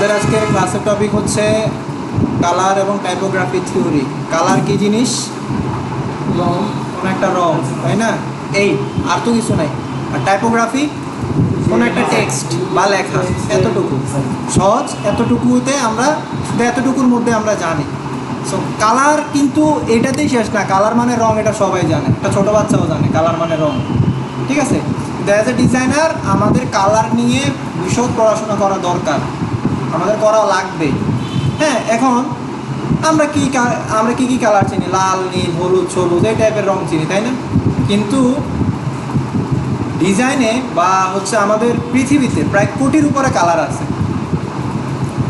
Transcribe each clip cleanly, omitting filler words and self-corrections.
আমাদের আজকে ক্লাসের টপিক হচ্ছে কালার এবং টাইপোগ্রাফি থিওরি। কালার কি জিনিস? কোনো একটা রং, তাই না? এই আর তো কিছু নাই। আর টাইপোগ্রাফি কোনো একটা টেক্সট বা লেখা, এতটুকু সহজ। এতটুকুতে আমরা এতটুকুর মধ্যে আমরা জানি। সো কালার কিন্তু এটাতেই শেষ না। কালার মানে রং, এটা সবাই জানে, একটা ছোটো বাচ্চাও জানে কালার মানে রং, ঠিক আছে? অ্যাজ এ ডিজাইনার আমাদের কালার নিয়ে বিশদ পড়াশোনা করা দরকার, আমাদের করা লাগবে। হ্যাঁ, এখন আমরা কি কি কালার চিনি? লাল, নীল, হলুদ, সবুজ, এই টাইপের রং চিনি, তাই না? কিন্তু ডিজাইনে বা হচ্ছে আমাদের পৃথিবীতে প্রায় কোটির উপরে কালার আছে,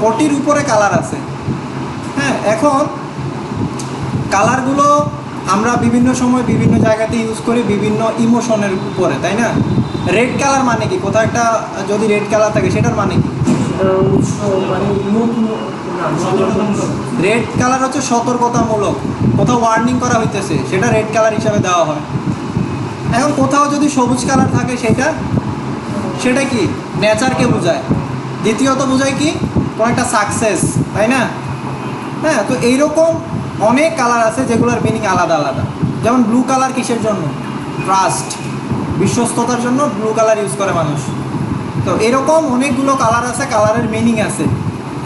কোটির উপরে কালার আছে। হ্যাঁ, এখন কালারগুলো আমরা বিভিন্ন সময় বিভিন্ন জায়গাতে ইউজ করি বিভিন্ন ইমোশনের উপরে, তাই না? রেড কালার মানে কি? কোথাও একটা যদি রেড কালার থাকে সেটার মানে কি? রেড কালার হচ্ছে সতর্কতামূলক, কোথাও ওয়ার্নিং করা হইতেছে, সেটা রেড কালার হিসাবে দেওয়া হয়। এখন কোথাও যদি সবুজ কালার থাকে সেটা কি? নেচারকে বোঝায়। দ্বিতীয়ত বোঝায় কি? কোনো একটা সাকসেস, তাই না? হ্যাঁ, তো এইরকম অনেক কালার আছে যেগুলোর মিনিং আলাদা আলাদা। যেমন ব্লু কালার কিসের জন্য? ট্রাস্ট, বিশ্বস্ততার জন্য ব্লু কালার ইউজ করে মানুষ। তো এরকম অনেকগুলো কালার আছে, কালারের মিনিং আছে।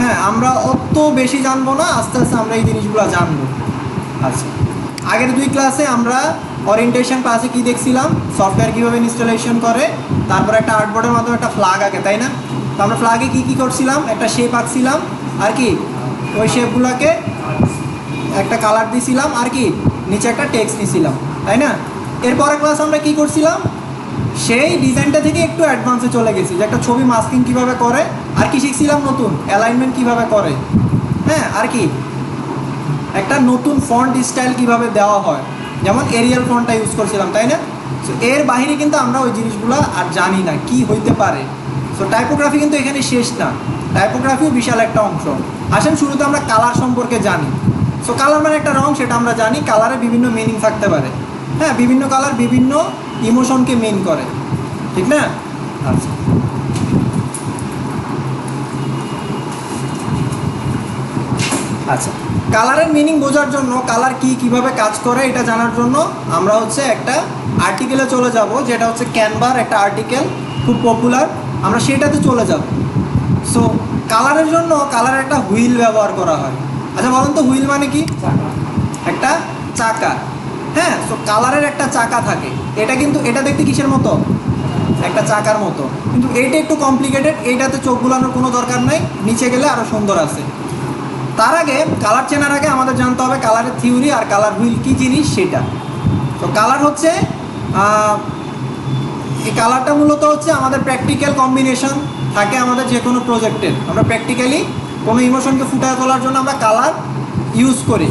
হ্যাঁ, আমরা অত বেশি জানবো না, আস্তে আস্তে আমরা এই জিনিসগুলো জানবো। আচ্ছা, আগের দুই ক্লাসে আমরা ওরিয়েন্টেশন ক্লাসে কি দেখছিলাম? সফটওয়্যার কীভাবে ইনস্টলেশন করে, তারপর একটা আর্টবোর্ডের মাধ্যমে একটা ফ্ল্যাগ আঁকে, তাই না? তো আমরা ফ্ল্যাগে কী করছিলাম? একটা শেপ আঁকছিলাম, আর কি ওই শেপগুলোকে একটা কালার দিছিলাম, আর কি নিচে একটা টেক্সট নিছিলাম, তাই না? এরপরের ক্লাস আমরা কি করছিলাম? সেই ডিজাইনটা থেকে একটু অ্যাডভান্সে চলে গেছি, যে একটা ছবি মাস্কিং কীভাবে করে, আর কি শিখছিলাম নতুন অ্যালাইনমেন্ট কীভাবে করে। হ্যাঁ, আর কি একটা নতুন ফন্ট স্টাইল কীভাবে দেওয়া হয়, যেমন এরিয়াল ফন্টটা ইউজ করছিলাম, তাই না? সো এর বাইরে কিন্তু আমরা ওই জিনিসগুলো আর জানি না কি হইতে পারে। সো টাইপোগ্রাফি কিন্তু এখানে শেষ না, টাইপোগ্রাফিও বিশাল একটা অংশ। আসেন শুরুতে আমরা কালার সম্পর্কে জানি। সো কালার মানে একটা রং, সেটা আমরা জানি। কালারে বিভিন্ন মিনিং থাকতে পারে। হ্যাঁ, বিভিন্ন কালার বিভিন্ন ইমোশনকে মেন করে, ঠিক না? আচ্ছা, আচ্ছা, কালারের মিনিং বোঝার জন্য, কালার কীভাবে কাজ করে এটা জানার জন্য আমরা হচ্ছে একটা আর্টিকেলে চলে যাব, যেটা হচ্ছে ক্যানভার একটা আর্টিকেল, খুব পপুলার। আমরা সেটাতে চলে যাব। সো কালারের জন্য কালারের একটা হুইল ব্যবহার করা হয়। আচ্ছা বলুন তো, হুইল মানে কি? একটা চাকা। হ্যাঁ, সো কালারের একটা চাকা থাকে। এটা দেখতে কিসের মতো? একটা চাকার মতো। কিন্তু এইটা একটু কমপ্লিকেটেড, এইটাতে চোখ বুলানোর কোনো দরকার নাই, নিচে গেলে আরও সুন্দর আছে। তার আগে কালার চেনার আগে আমাদের জানতে হবে কালারের থিওরি আর কালার হুইল কী জিনিস সেটা। তো কালার হচ্ছে এই কালারটা মূলত হচ্ছে আমাদের প্র্যাকটিক্যাল কম্বিনেশন থাকে আমাদের যে কোনো প্রজেক্টের। আমরা প্র্যাকটিক্যালি কোনো ইমোশনকে ফুটিয়ে তোলার জন্য আমরা কালার ইউজ করি।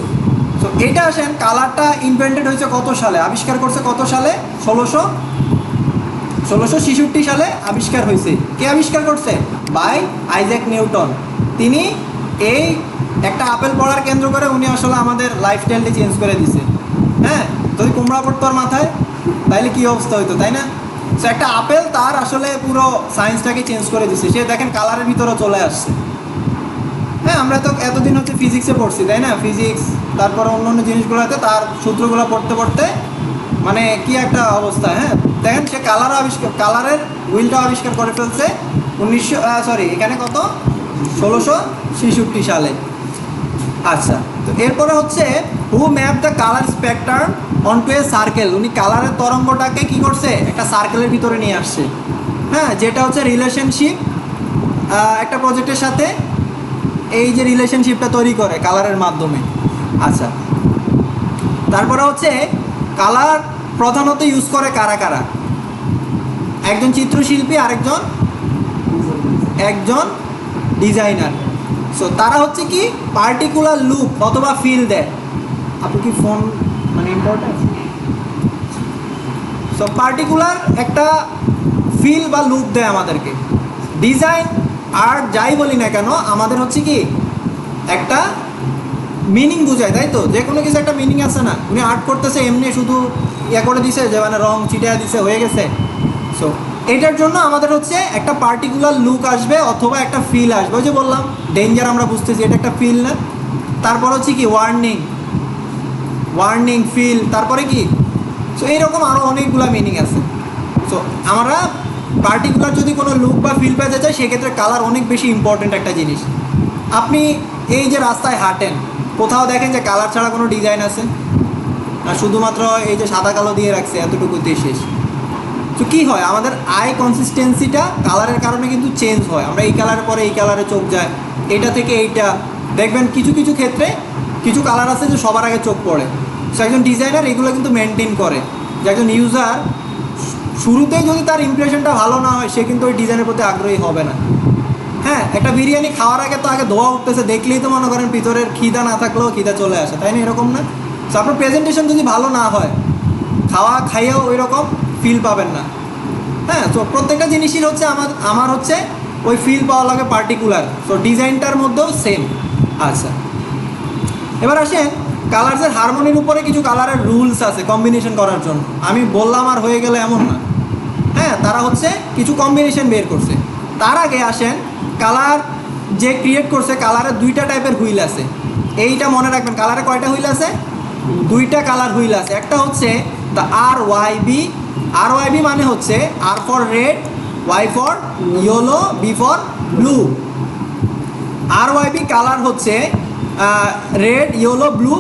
তো এটা আসেন, কালারটা ইনভেন্টেড হয়েছে কত সালে? আবিষ্কার করছে কত সালে? 1666 সালে আবিষ্কার হয়েছে। কে আবিষ্কার করছে? By Isaac Newton. তিনি এই একটা আপেল পড়ার কেন্দ্র করে উনি আসলে আমাদের লাইফস্টাইলটি চেঞ্জ করে দিছে। হ্যাঁ, যদি কুমড়া পড়তো ওর মাথায় তাইলে কী অবস্থা হইতো, তাই না? সো একটা আপেল তার আসলে পুরো সায়েন্সটাকে চেঞ্জ করে দিছে। সে দেখেন কালারের ভিতরে চলে আসছে। হ্যাঁ, আমরা তো এতদিন হচ্ছে ফিজিক্সে পড়ছি, তাই না? ফিজিক্স, তারপর অন্য জিনিসগুলোতে তার সূত্রগুলো পড়তে পড়তে মানে কি একটা অবস্থা। হ্যাঁ, দেখেন সে কালারের হুইলটা আবিষ্কার করে ফেলছে এখানে কত? 1666 সালে। আচ্ছা, তো এরপরে হচ্ছে hue map the colour spectrum onto a circle. উনি কালারের তরঙ্গটাকে কি করছে? একটা সার্কেলের ভিতরে নিয়ে আসছে। হ্যাঁ, যেটা হচ্ছে রিলেশনশিপ একটা প্রজেক্টের সাথে, এই যে রিলেশনশিপটা তৈরি করে কালারের মাধ্যমে। আচ্ছা, তারপরে হচ্ছে কালার প্রধানত ইউজ করে কারা কারা? একজন চিত্রশিল্পী, আরেকজন ডিজাইনার। সো তারা হচ্ছে কি পার্টিকুলার লুক অথবা ফিল দেয়। আপনি কি ফোন মানে ইম্পর্টেন্ট? সো পার্টিকুলার একটা ফিল বা লুক দেয় আমাদেরকে। ডিজাইন আর্ট যাই বলি না কেন, আমাদের হচ্ছে কি একটা মিনিং বোঝায়, তাই তো? যে কোনো কিছু একটা মিনিং আছে না? উনি আর্ট করতেছে এমনি শুধু করে দিছে যে মানে রং ছিটিয়ে দিছে হয়ে গেছে। সো এটার জন্য আমাদের হচ্ছে একটা পার্টিকুলার লুক আসবে অথবা একটা ফিল আসবে। ওই যে বললাম ডেঞ্জার আমরা বুঝতেছি এটা একটা ফিল না। তারপর হচ্ছে কি ওয়ার্নিং ফিল, তারপরে কি সো এইরকম আরও অনেকগুলো মিনিং আছে। সো আমরা পার্টিকুলার যদি কোনো লুক বা ফিল পেতে চাই সেক্ষেত্রে কালার অনেক বেশি ইম্পর্ট্যান্ট একটা জিনিস। আপনি এই যে রাস্তায় হাঁটেন, কোথাও দেখেন যে কালার ছাড়া কোনো ডিজাইন আছে? আর শুধুমাত্র এই যে সাদা কালো দিয়ে রাখছে এতটুকুতেই শেষ। তো কী হয়, আমাদের আই কনসিস্টেন্সিটা কালারের কারণে কিন্তু চেঞ্জ হয়। আমরা এই কালারের পরে এই কালারে চোখ যায়, এইটা থেকে এইটা। দেখবেন কিছু কিছু ক্ষেত্রে কিছু কালার আছে যে সবার আগে চোখ পড়ে। সো একজন ডিজাইনার এগুলো কিন্তু মেনটেন করে, যে একজন ইউজার শুরুতেই যদি তার ইমপ্রেশনটা ভালো না হয় সে কিন্তু ওই ডিজাইনের প্রতি আগ্রহী হবে না। হ্যাঁ, একটা বিরিয়ানি খাওয়ার আগে তো আগে ধোয়া উঠতেছে, দেখলেই তো মনে করেন ভিতরের খিদা না থাকলেও খিদা চলে আসে, তাই না? এরকম না? সো আপনার প্রেজেন্টেশন যদি ভালো না হয়, খাইয়েও ওই রকম ফিল পাবেন না। হ্যাঁ, তো প্রত্যেকটা জিনিসই হচ্ছে আমার হচ্ছে ওই ফিল পাওয়া লাগে পার্টিকুলার। তো ডিজাইনটার মধ্যেও সেম। আচ্ছা, এবার আসেন কালার্সের হারমোনির উপরে কিছু কালারের রুলস আছে কম্বিনেশন করার জন্য। আমি বললাম আর হয়ে গেলে এমন না। হ্যাঁ, তারা হচ্ছে কিছু কম্বিনেশন বের করছে। তার আগে আসেন কালার যে ক্রিয়েট করছে, কালারের দুইটা টাইপের হুইল আছে। এইটা মনে রাখবেন, কালারে কয়টা হুইল আছে? দুইটা কালার হুইল আছে। একটা হচ্ছে দ্য RYB মানে হচ্ছে R for red, Y for yellow, B for blue. RYB colour হচ্ছে রেড, ইয়েলো, ব্লু।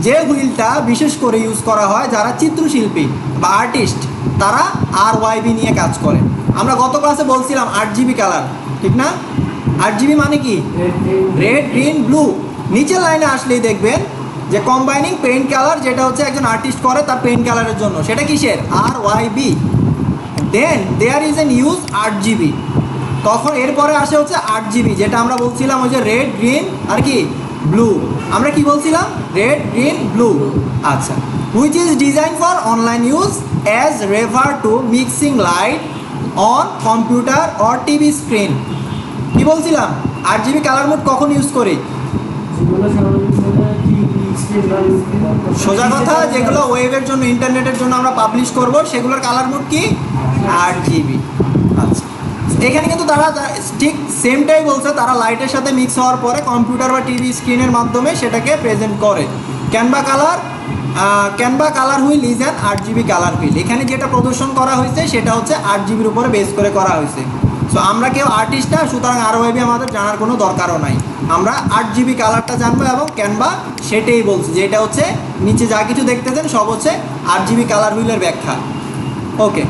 যে হুইলটা বিশেষ করে ইউজ করা হয় যারা চিত্রশিল্পী বা আর্টিস্ট, তারা RYB নিয়ে কাজ করে। আমরা গত ক্লাসে বলছিলাম 8GB কালার, ঠিক না? 8GB মানে কি? Red, green, blue. নিচের লাইনে আসলেই দেখবেন যে কম্বাইনিং পেইন্ট কালার, যেটা হচ্ছে একজন আর্টিস্ট করে তার পেইন্ট কালারের জন্য, সেটা কিসের? RYB। Then there is an use 8GB। তখন এরপরে আসে হচ্ছে 8GB, যেটা আমরা বলছিলাম ওই যে রেড, গ্রিন আর কি ব্লু। আমরা কি বলছিলাম? Red, green, blue. আচ্ছা, which is design for online use as refer to mixing light on computer or TV screen. কি বলছিলাম? 8GB কালার মোড কখন ইউজ করি? সোজা কথা, যেগুলো ওয়েবের জন্য, ইন্টারনেটের জন্য আমরা পাবলিশ করব সেগুলোর কালার মোড কি? 8GB। আচ্ছা, এখানে কিন্তু তারা ঠিক সেমটাই বলছে, তারা লাইটের সাথে মিক্স হওয়ার পরে কম্পিউটার বা টিভি স্ক্রিনের মাধ্যমে সেটাকে প্রেজেন্ট করে। Canva colour wheel is an 8GB colour wheel. এখানে যেটা প্রদর্শন করা হয়েছে সেটা হচ্ছে 8GBর উপরে বেস করে করা হয়েছে। সো আমরা কেউ আর্টিস্ট না, সুতরাং RYB আমাদের জানার কোনো দরকারও নাই। আমরা 8GB কালারটা জানবো এবং ক্যানভা সেটাই বলছে যে এটা হচ্ছে নিচে যা কিছু দেখতেছেন সব হচ্ছে 8GB কালার হুইলের ব্যাখ্যা। ওকে,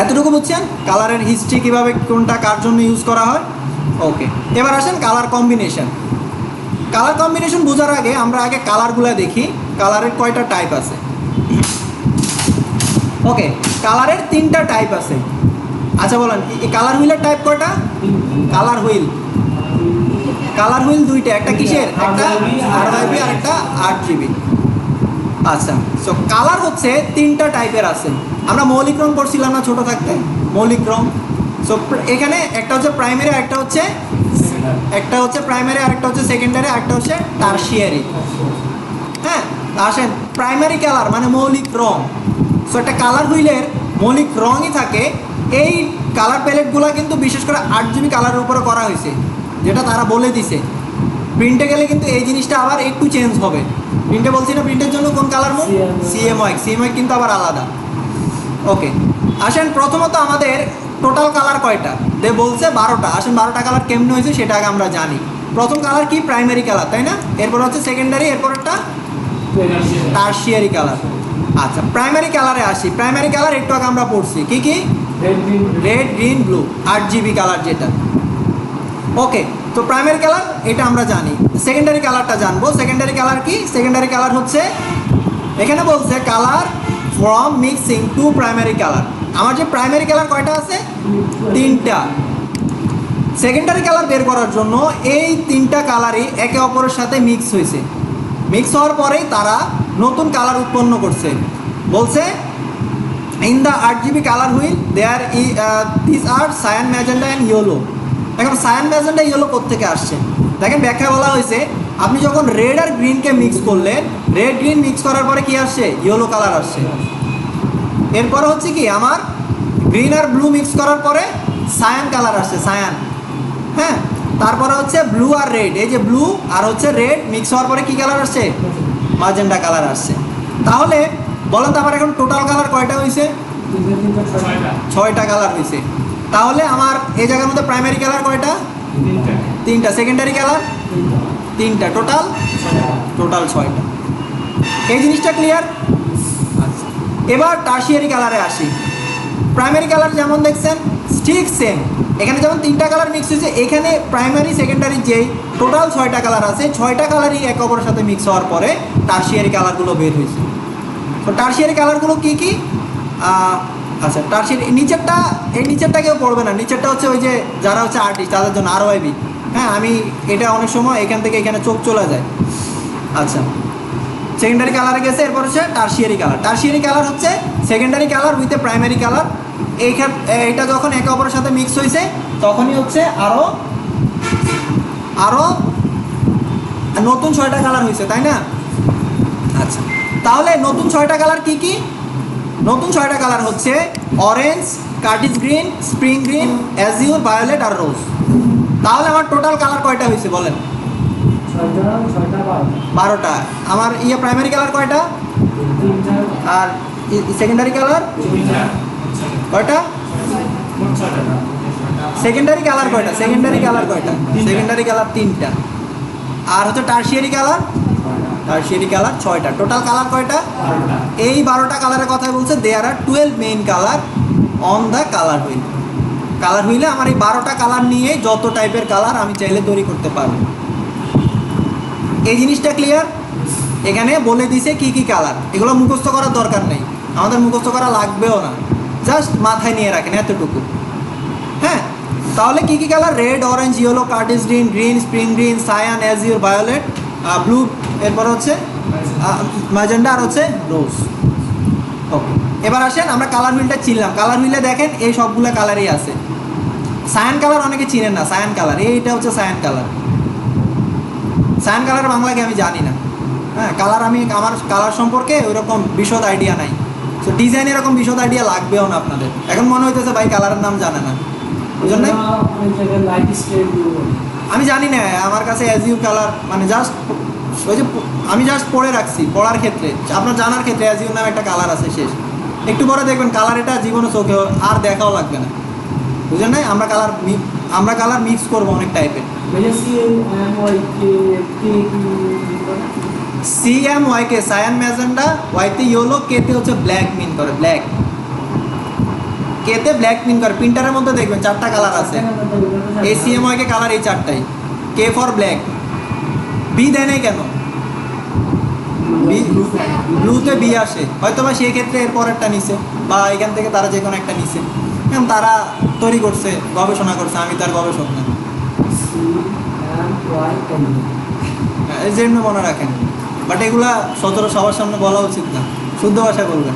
এতটুকু বুঝছেন কালারের হিস্ট্রি, কীভাবে কোনটা কার জন্য ইউজ করা হয়। ওকে, এবার আসেন কালার কম্বিনেশন। কালার কম্বিনেশন বোঝার আগে আমরা আগে কালারগুলো দেখি, কালারের কয়টা টাইপ আছে। ওকে, কালারের 3টা টাইপ আছে। আচ্ছা বলেন, এই কালার হুইলের টাইপ কয়টা? কালার হুইল 2টা। একটা কিসের? একটা RYB আর একটা 8GB। আচ্ছা, সো কালার হচ্ছে 3টা টাইপের আছে। আমরা মৌলিক রং পড়ছিলাম না ছোটো থাকতে, মৌলিক রং। সো এখানে একটা হচ্ছে প্রাইমারি, একটা হচ্ছে প্রাইমারি, আরেকটা হচ্ছে সেকেন্ডারি, আরেকটা হচ্ছে টারশিয়ারি। হ্যাঁ, আসেন প্রাইমারি কালার মানে মৌলিক রং। সো একটা কালার হুইলের মৌলিক রঙই থাকে। এই কালার প্যালেটগুলো কিন্তু বিশেষ করে 8GB কালারের উপরে করা হয়েছে, যেটা তারা বলে দিছে। প্রিন্টে গেলে কিন্তু এই জিনিসটা আবার একটু চেঞ্জ হবে। প্রিন্টে বলছি না, প্রিন্টের জন্য কোন কালার মোড? CMYK কিন্তু আবার আলাদা। ওকে, আসেন প্রথমত আমাদের টোটাল কালার কয়টা বলছে? 12টা। আসেন 12টা কালার কেমনে হয়েছে সেটা আগে আমরা জানি। প্রথম কালার কি? প্রাইমারি কালার, তাই না? এরপর হচ্ছে সেকেন্ডারি, এরপর একটা টারশিয়ারি কালার। আচ্ছা, প্রাইমারি কালারে আসি। প্রাইমারি কালার একটু আগে আমরা পড়ছি কি কি? Red, green, blue, 8GB colour যেটা। ওকে, তো প্রাইমারি কালার এটা আমরা জানি। সেকেন্ডারি কালারটা জানবো। সেকেন্ডারি কালার কি? সেকেন্ডারি কালার হচ্ছে এখানে বলছে colour from mixing two primary colour. আমার যে প্রাইমারি কালার কয়টা আছে? 3টা। সেকেন্ডারি কালার বের করার জন্য এই 3টা কালারই একে অপরের সাথে মিক্স হয়েছে। মিক্স হওয়ার পরেই তারা নতুন কালার উৎপন্ন করছে। বলছে in the 8GB colour wheel there this are cyan, magenta and yellow. এখন সায়ান, ম্যাজেন্ডা, ইয়েলো কোত্থেকে আসছে? দেখেন ব্যাখ্যা বলা হয়েছে, আপনি যখন রেড আর গ্রিনকে মিক্স করলেন, রেড গ্রিন মিক্স করার পরে কি আসছে? ইয়েলো কালার আসছে। এরপরে হচ্ছে কি আমার গ্রিন আর ব্লু মিক্স করার পরে সায়ান কালার আসছে, সায়ান। হ্যাঁ, তারপরে হচ্ছে ব্লু আর রেড, এই যে ব্লু আর হচ্ছে রেড মিক্স হওয়ার পরে কি কালার আসছে? ম্যাজেন্টা কালার আসছে। তাহলে বলেন তো আমার এখন টোটাল কালার কয়টা হয়েছে? 6টা কালার হয়েছে। তাহলে আমার এই জায়গার মধ্যে প্রাইমারি কালার কয়টা? 3টা। সেকেন্ডারি কালার 3টা। টোটাল 6টা। এই জিনিসটা ক্লিয়ার? আচ্ছা, এবার টারশিয়ারি কালারে আসি। প্রাইমারি কালার যেমন দেখছেন ঠিক সেম, এখানে যেমন 3টা কালার মিক্স হয়েছে, এখানে প্রাইমারি সেকেন্ডারি যেই টোটাল 6টা কালার আছে, 6টা কালারই একে অপরের সাথে মিক্স হওয়ার পরে টারশিয়ারি কালারগুলো বের হয়েছে। তো টারশিয়ারি কালারগুলো কী কী? আচ্ছা, টারশিয়ারি নিচেরটা, এই নিচেরটা কেউ পড়বে না, নিচেরটা হচ্ছে ওই যে যারা হচ্ছে আর্টিস্ট তাদের জন্য, RYB। হ্যাঁ, আমি এটা অনেক সময় এখান থেকে এখানে চোখ চলে যায়। আচ্ছা, সেকেন্ডারি কালারে গেছে, এরপর হচ্ছে টারশিয়ারি কালার। টারশিয়ারি কালার হচ্ছে secondary colour with a primary colour. এইটা যখন একে অপরের সাথে মিক্স হয়েছে তখনই হচ্ছে আরও নতুন 6টা কালার হয়েছে, তাই না? আচ্ছা, তাহলে নতুন 6টা কালার কি কি? নতুন 6টা কালার হচ্ছে orange, chartreuse green, spring green, azure, violet আর রোজ। তাহলে আমার টোটাল কালার কয়টা হয়েছে বলেন? 12টা। আমার প্রাইমারি কালার কয়টা? আর সেকেন্ডারি কালার কয়টা? সেকেন্ডারি কালার কয়টা? সেকেন্ডারি কালার 3টা। আর হচ্ছে টারশিয়ারি কালার 6টা। টোটাল কালার কয়টা? এই 12টা কালারের কথা বলছে। There are 12 main colour on the colour wheel. Colour হুইলে আমার এই 12টা কালার নিয়ে যত টাইপের কালার আমি চাইলে তৈরি করতে পারবো। এই জিনিসটা ক্লিয়ার? এখানে বলে দিছে কি কি কালার, এগুলো মুখস্থ করার দরকার নেই, আমাদের মুখস্থ করা লাগবেও না, জাস্ট মাথায় নিয়ে রাখেন এতটুকু। হ্যাঁ, তাহলে কি কি colour? Red, orange, yellow, chartreuse green, green, spring green, cyan, azure, violet, blue, এরপর হচ্ছে ম্যাজেন্ডা আর হচ্ছে রোজ। ওকে, এবার আসেন আমরা কালার হুইলটা চিনলাম। কালার হুইলে দেখেন এই সবগুলো কালারই আছে। সায়ান কালার অনেকে চিনেন না, সায়ান কালার এইটা হচ্ছে সায়ান কালার। সায়ান কালার বাংলাকে আমি জানি না। হ্যাঁ, কালার আমার কালার সম্পর্কে ওইরকম বিশদ আইডিয়া নাই। তো ডিজাইন এরকম বিশদ আইডিয়া লাগবেও না আপনাদের। এখন মনে হইতেছে ভাই কালারের নাম জানে না, ওই জন্য আমি জানি না। আমার কাছে অ্যাজিউ কালার মানে জাস্ট ওই যে আমি জাস্ট পড়ে রাখছি পড়ার ক্ষেত্রে, আপনার জানার ক্ষেত্রে অ্যাজিউ নামে একটা কালার আছে, শেষ। একটু পরে দেখবেন কালার এটা জীবনে চোখে আর দেখাও লাগবে না, বুঝলেন? না আমরা কালার মিক্স করবো অনেক টাইপের। CMYK সায়ান, ম্যাজেন্ডা, ওয়াইতে ইয়েলো, কেতে হচ্ছে ব্ল্যাক মিন করে, ব্ল্যাক। কেতে ব্ল্যাক মিন করে। প্রিন্টারের মধ্যে দেখবেন 4টা কালার আছে। এই CMYK কালার এই 4টাই। K for black. বি দেয় নাই কেন? ব্লুতে বি আসে, হয়তো বা সেই ক্ষেত্রে এর পরেরটা নিছে, বা এখান থেকে তারা যে কোনো একটা নিছে, কারণ তারা তৈরি করছে, গবেষণা করছে, আমি তার গবেষক না। এই জন্য মনে রাখেন, বাট এগুলা সবার সামনে বলা উচিত না, শুদ্ধ ভাষায় বলবেন।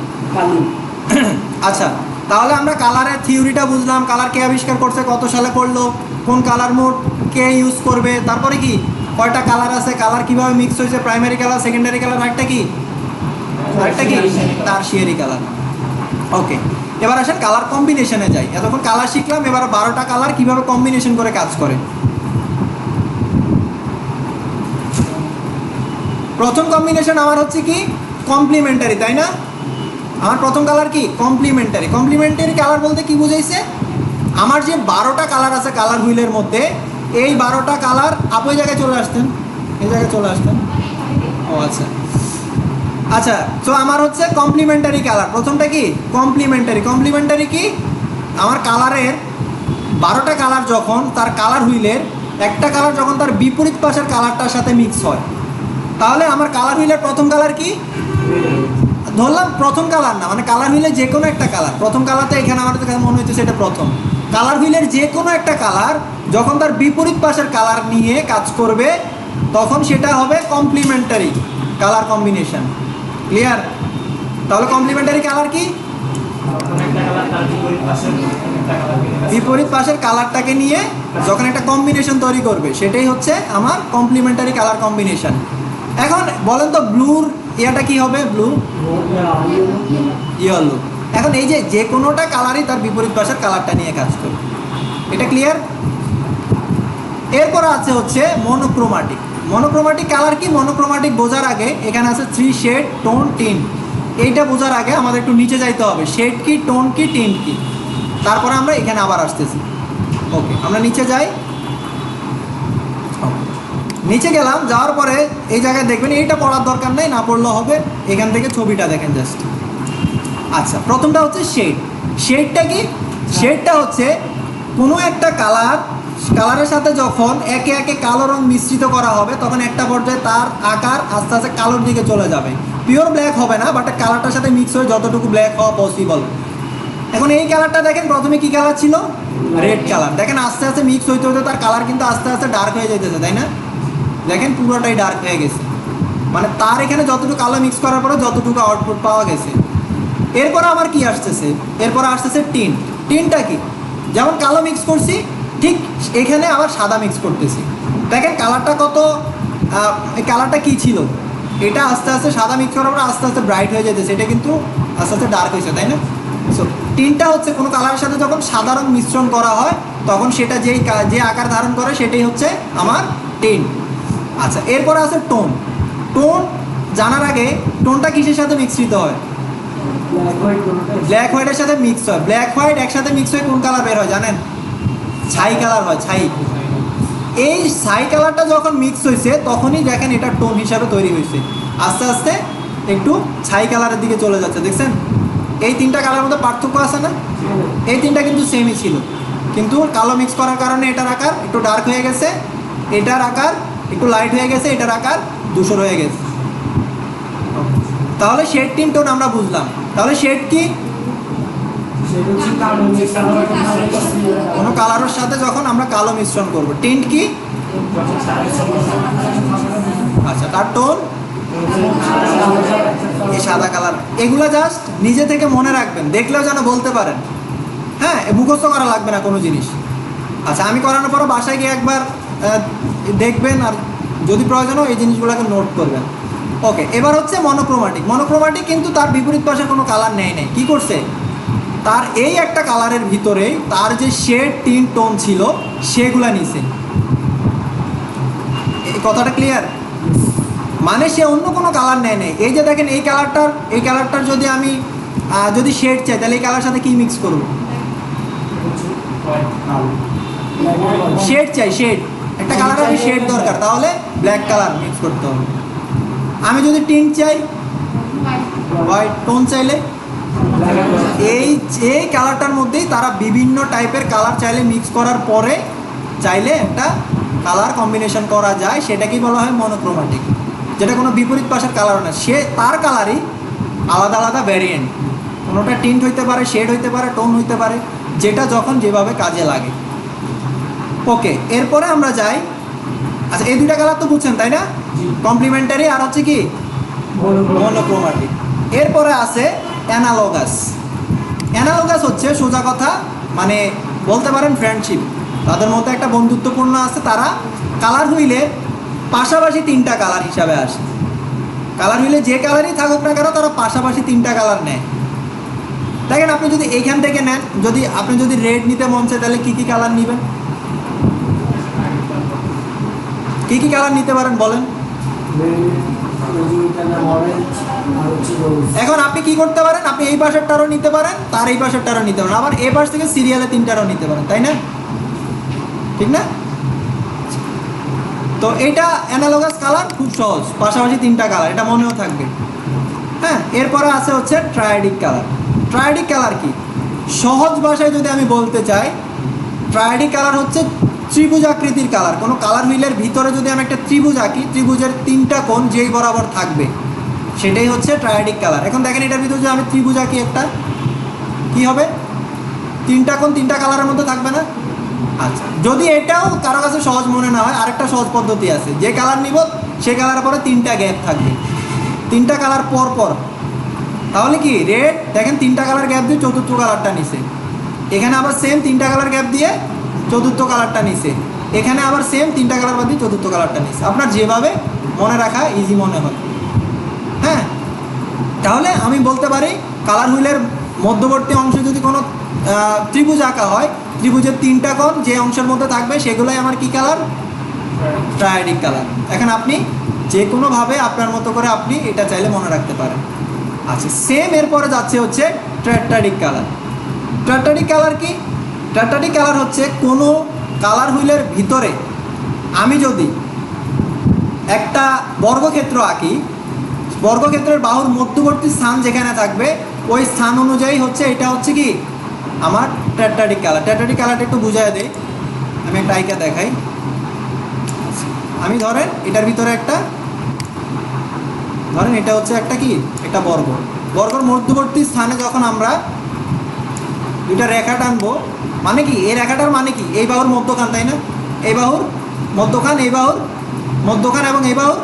আচ্ছা, তাহলে আমরা কালারের থিওরিটা বুঝলাম, কালার কে আবিষ্কার করছে, কত সালে করলো, কোন কালার মোড কে ইউজ করবে, তারপরে কি কয়টা কালার আছে, কালার কিভাবে মিক্স হয়েছে, প্রাইমারি কালার, সেকেন্ডারি কালার, আরেকটা কি টারশিয়ারি কালার। ওকে, এবার আসেন কালার কম্বিনেশনে যাই। এতক্ষণ কালার শিখলাম, এবার 12টা কালার কিভাবে কম্বিনেশন করে কাজ করে। প্রথম কম্বিনেশন আমার হচ্ছে কি কমপ্লিমেন্টারি, তাই না? আমার প্রথম কালার কি কমপ্লিমেন্টারি। কমপ্লিমেন্টারি কালার বলতে কি বুঝাইছে? আমার যে 12টা কালার আছে কালার হুইলের মধ্যে, এই 12টা কালার আপনি এই জায়গায় চলে আসতেন, এই জায়গায় চলে আসতেন। ও আচ্ছা আচ্ছা, তো আমার হচ্ছে কমপ্লিমেন্টারি কালার। প্রথমটা কি কমপ্লিমেন্টারি। কমপ্লিমেন্টারি কি? আমার কালারের 12টা কালার যখন তার কালার হুইলের একটা কালার যখন তার বিপরীত পাশের কালারটার সাথে মিক্স হয়, তাহলে আমার কালার হুইলের প্রথম কালার কি ধরলাম? প্রথম কালার না, মানে কালার হুইলের যে কোনো একটা কালার। প্রথম কালারটা এখানে আমার কাছে মনে হচ্ছে সেটা প্রথম। কালার হুইলের যে কোনো একটা কালার যখন তার বিপরীত পাশের কালার নিয়ে কাজ করবে, তখন সেটা হবে কমপ্লিমেন্টারি কালার কম্বিনেশন। ক্লিয়ার? তাহলে কমপ্লিমেন্টারি কালার কি? বিপরীত পাশের কালারটাকে নিয়ে যখন একটা কম্বিনেশন তৈরি করবে, সেটাই হচ্ছে আমার কমপ্লিমেন্টারি কালার কম্বিনেশন। এখন বলেন তো ব্লুর ইয়াটা কি হবে? Blue yellow. এখন এই যে কোনোটা কালারই তার বিপরীত পাশের কালারটা নিয়ে কাজ করবে, এটা ক্লিয়ার? এরপর আছে হচ্ছে মনোক্রোমাটিক। মনোক্রোমাটিক কালার কি? মনোক্রোমাটিক বোঝার আগে এখানে আছে 3 শেড, টোন, টিন্ট। এইটা বোঝার আগে আমাদের একটু নিচে যাইতে হবে, শেড কি, টোন কি, টিন্ট কি, তারপরে আমরা এখানে আবার আসতেছি। ওকে, আমরা নিচে যাই। নিচে গেলাম, যাওয়ার পরে এই জায়গায় দেখবেন, এইটা পড়ার দরকার নেই, না পড়লেও হবে, এখান থেকে ছবিটা দেখেন জাস্ট। আচ্ছা, প্রথমটা হচ্ছে শেড। শেডটা কি? শেডটা হচ্ছে কোনো একটা কালারের সাথে যখন একে একে কালো রং মিশ্রিত করা হবে, তখন একটা পর্যায়ে তার আকার আস্তে আস্তে কালোর দিকে চলে যাবে। পিওর ব্ল্যাক হবে না, বাট কালারটার সাথে মিক্স হয়ে যতটুকু ব্ল্যাক হওয়া পসিবল। এখন এই কালারটা দেখেন, প্রথমে কি কালার ছিল? Red colour. দেখেন আস্তে আস্তে মিক্স হইতে হতে তার কালার কিন্তু আস্তে আস্তে ডার্ক হয়ে যাইতেছে, তাই না? দেখেন পুরোটাই ডার্ক হয়ে গেছে, মানে তার এখানে যতটুকু কালো মিক্স করার পরে যতটুকু আউটপুট পাওয়া গেছে। এরপরে আবার কি আসতেছে? এরপরে আসতেছে টিন্ট। টিন্টটা কি? যেমন কালো মিক্স করছি, ঠিক এখানে আবার সাদা মিক্স করতেছি। দেখেন কালারটা কত, এই কালারটা কী ছিল, এটা আস্তে আস্তে সাদা মিক্স করার পরে আস্তে আস্তে ব্রাইট হয়ে যেতেছে, এটা কিন্তু আস্তে আস্তে ডার্ক হয়েছে, তাই না? সো টিনটা হচ্ছে কোনো কালারের সাথে যখন সাদা রং মিশ্রণ করা হয়, তখন সেটা যে আকার ধারণ করে সেটাই হচ্ছে আমার টিন। আচ্ছা, এরপরে আছে টোন। টোন জানার আগে, টোনটা কিসের সাথে মিশ্রিত হয়? ব্ল্যাক হোয়াইটের সাথে মিক্স হয়। ব্ল্যাক হোয়াইট একসাথে মিক্স হয়ে কোন কালার বের হয় জানেন? ছাই কালার হয়, ছাই। এই ছাই কালারটা যখন মিক্স হয়েছে, তখনই দেখেন এটা টোন হিসাবে তৈরি হয়েছে। আস্তে আস্তে একটু ছাই কালারের দিকে চলে যাচ্ছে, দেখছেন? এই তিনটা কালারের মধ্যে পার্থক্য আছে না? এই তিনটা কিন্তু সেমই ছিল, কিন্তু কালো মিক্স করার কারণে এটার আকার একটু ডার্ক হয়ে গেছে, এটার আকার একটু লাইট হয়ে গেছে, এটার আকার ধূসর হয়ে গেছে। তাহলে শেড, টিন, টোন আমরা বুঝলাম। তাহলে শেড কি? কোনো কালারের সাথে যখন আমরা কালো মিশ্রণ করব। টিন্ট কি? আচ্ছা, তার টোন এই সাদা কালার। এগুলো জাস্ট নিজে থেকে মনে রাখবেন, দেখলেও যেন বলতে পারেন। হ্যাঁ, মুখস্থ করা লাগবে না কোনো জিনিস। আচ্ছা, আমি করানোর পরে বাসায় গিয়ে একবার দেখবেন, আর যদি প্রয়োজন হয় এই জিনিসগুলোকে নোট করবেন। ওকে, এবার হচ্ছে মনোক্রোমাটিক। মনোক্রোমাটিক কিন্তু তার বিপরীত পাশে কোনো কালার নেয় নাই। কী করছে? তার এই একটা কালারের ভিতরে তার যে শেড, টিন, টোন ছিল সেগুলা নিছে। এই কথাটা ক্লিয়ার? মানে সে অন্য কোনো কালার নেয় নাই। এই যে দেখেন এই কালারটার যদি আমি যদি শেড চাই, তাহলে এই কালার সাথে কি মিক্স করব? শেড চাই, শেড। একটা কালার আমি শেড দরকার, তাহলে ব্ল্যাক কালার মিক্স করতে হবে। আমি যদি টিন চাই, হোয়াইট। টোন চাইলে এই কালারটার মধ্যেই তারা বিভিন্ন টাইপের কালার চাইলে মিক্স করার পরে চাইলে একটা কালার কম্বিনেশন করা যায়, সেটাকেই বলা হয় মনোক্রোমাটিক। যেটা কোনো বিপরীত পাশের কালার না, সে তার কালারই আলাদা আলাদা ভ্যারিয়েন্ট। কোনোটা টিন্ট হইতে পারে, শেড হইতে পারে, টোন হইতে পারে, যেটা যখন যেভাবে কাজে লাগে। ওকে, এরপরে আমরা যাই। আচ্ছা, এই দুইটা কালার তো বুঝছেন, তাই না? কমপ্লিমেন্টারি আর হচ্ছে কি মনোক্রোমাটিক। এরপরে আছে অ্যানালগাস। অ্যানালগাস হচ্ছে সোজা কথা, মানে বলতে পারেন ফ্রেন্ডশিপ। তাদের মধ্যে একটা বন্ধুত্বপূর্ণ আছে, তারা কালার হইলে পাশাপাশি তিনটা কালার হিসাবে আসে। কালার হইলে যে কালারই থাকুক না কেন, তারা পাশাপাশি তিনটা কালার নেয়। দেখেন, আপনি যদি এইখান থেকে নেন, আপনি যদি রেড নিতে মন চায়, তাহলে কী কী কালার নেবেন? কী কী কালার নিতে পারেন বলেন? এখন আপনি কি করতে পারেন? আপনি এই পাশেরটারও নিতে পারেন, তার এই পাশেরটারও নিতে পারেন, আবার এই পাশ থেকে সিরিয়ালে তিনটারও নিতে পারেন, তাই না? ঠিক না? তো এইটা অ্যানালগাস কালার, খুব সহজ, পাশাপাশি তিনটা কালার, এটা মনেও থাকবে। হ্যাঁ, এরপরে আছে হচ্ছে ট্রায়াডিক কালার। ট্রায়াডিক কালার কি? সহজ ভাষায় যদি আমি বলতে চাই, ট্রায়াডিক কালার হচ্ছে ত্রিভুজ আকৃতির কালার। কোনো কালার হুইলের ভিতরে যদি আমি একটা ত্রিভুজ আঁকি, ত্রিভুজের তিনটা কোণ যেই বরাবর থাকবে, সেটাই হচ্ছে ট্রায়াডিক কালার। এখন দেখেন এটার ভিতরে যদি আমি ত্রিভুজ আঁকি একটা, কী হবে? তিনটা কোণ তিনটা কালারের মধ্যে থাকবে না? আচ্ছা, যদি এটাও কারো কাছে সহজ মনে না হয়, আরেকটা সহজ পদ্ধতি আছে। যে কালার নিব সে কালারের পরে তিনটা গ্যাপ থাকবে, তিনটা কালার পর পর। তাহলে কি রেড, দেখেন তিনটা কালার গ্যাপ দিয়ে চতুর্থ কালারটা নিছে, এখানে আবার সেম তিনটা কালার গ্যাপ দিয়ে চতুর্থ কালারটা নিছে, এখানে আবার সেম তিনটা কালার বাদ দিয়ে চতুর্থ কালারটা নিছে। আপনার যেভাবে মনে রাখা ইজি মনে হয়। হ্যাঁ, তাহলে আমি বলতে পারি কালার হুইলের মধ্যবর্তী অংশে যদি কোনো ত্রিভুজ আঁকা হয়, ত্রিভুজের 3টা কোণ যে অংশের মধ্যে থাকবে সেগুলোই আমার কি কালার? ট্রায়াডিক কালার। এখন আপনি যে কোনোভাবে আপনার মতো করে আপনি এটা চাইলে মনে রাখতে পারেন। আচ্ছা, সেম এরপরে যাচ্ছে হচ্ছে ট্রায়াডিক কালার। ট্রায়াডিক কালার কি? ট্রায়াডিক কালার হচ্ছে কোনো কালার হুইলের ভিতরে আমি যদি একটা বর্গক্ষেত্র আঁকি, বর্গক্ষেত্রের বাহুর মধ্যবর্তী স্থান যেখানে থাকবে ওই স্থান অনুযায়ী হচ্ছে এটা হচ্ছে কি আমার ট্রায়াডিক কালার। ট্রায়াডিক কালারটা একটু বুঝাই দেই, আমি একটা আইকা দেখাই। আমি ধরেন এটার ভিতরে একটা, ধরেন এটা হচ্ছে একটা কি, একটা বর্গর মধ্যবর্তী স্থানে যখন আমরা দুইটা রেখা টানবো, মানে কি এই রেখাটার মানে কি এই বাহুর মধ্যখান, তাই না? এই বাহুর মধ্যখান, এই বাহুর মধ্যখান এবং এই বাহুর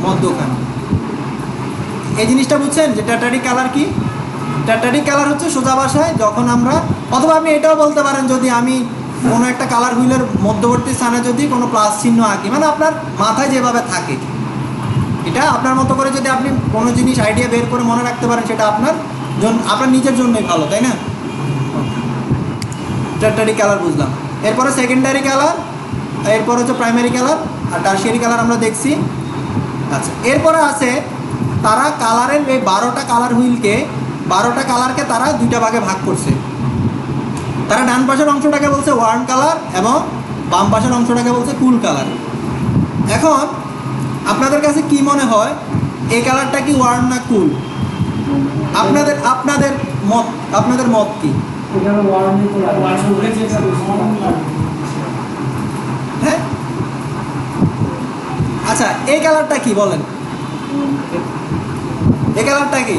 মধ্যখান। এই জিনিসটা বুঝছেন যে ট্রায়াডিক কালার কি? ট্রায়াডিক কালার হচ্ছে সোজা ভাষায় যখন আমরা, অথবা আপনি এটাও বলতে পারেন যদি আমি কোনো একটা কালার হুইলের মধ্যবর্তী স্থানে যদি কোনো প্লাস চিহ্ন আঁকি, মানে আপনার মাথায় যেভাবে থাকে এটা আপনার মতো করে যদি আপনি কোনো জিনিস আইডিয়া বের করে মনে রাখতে পারেন সেটা আপনার আপনার নিজের জন্যই ভালো, তাই না? ট্রায়াডিক কালার বুঝলাম। এরপরে সেকেন্ডারি কালার, এরপর হচ্ছে প্রাইমারি কালার আর টারশিয়ারি কালার আমরা দেখছি। আচ্ছা, এরপরে আছে তারা কালারের এই 12টা কালার হুইলকে, 12টা কালারকে তারা দুইটা ভাগে ভাগ করছে। তারা ডান পাশের অংশটাকে বলছে ওয়ার্ম কালার এবং বাম পাশের অংশটাকে বলছে কুল কালার। এখন আপনাদের কাছে কি মনে হয় এই কালারটা কি ওয়ার্ম না কুল? আপনাদের আপনাদের মত, আপনাদের মত কি? হ্যাঁ, আচ্ছা এই কালারটা কি বলেন? এই কালারটা কি?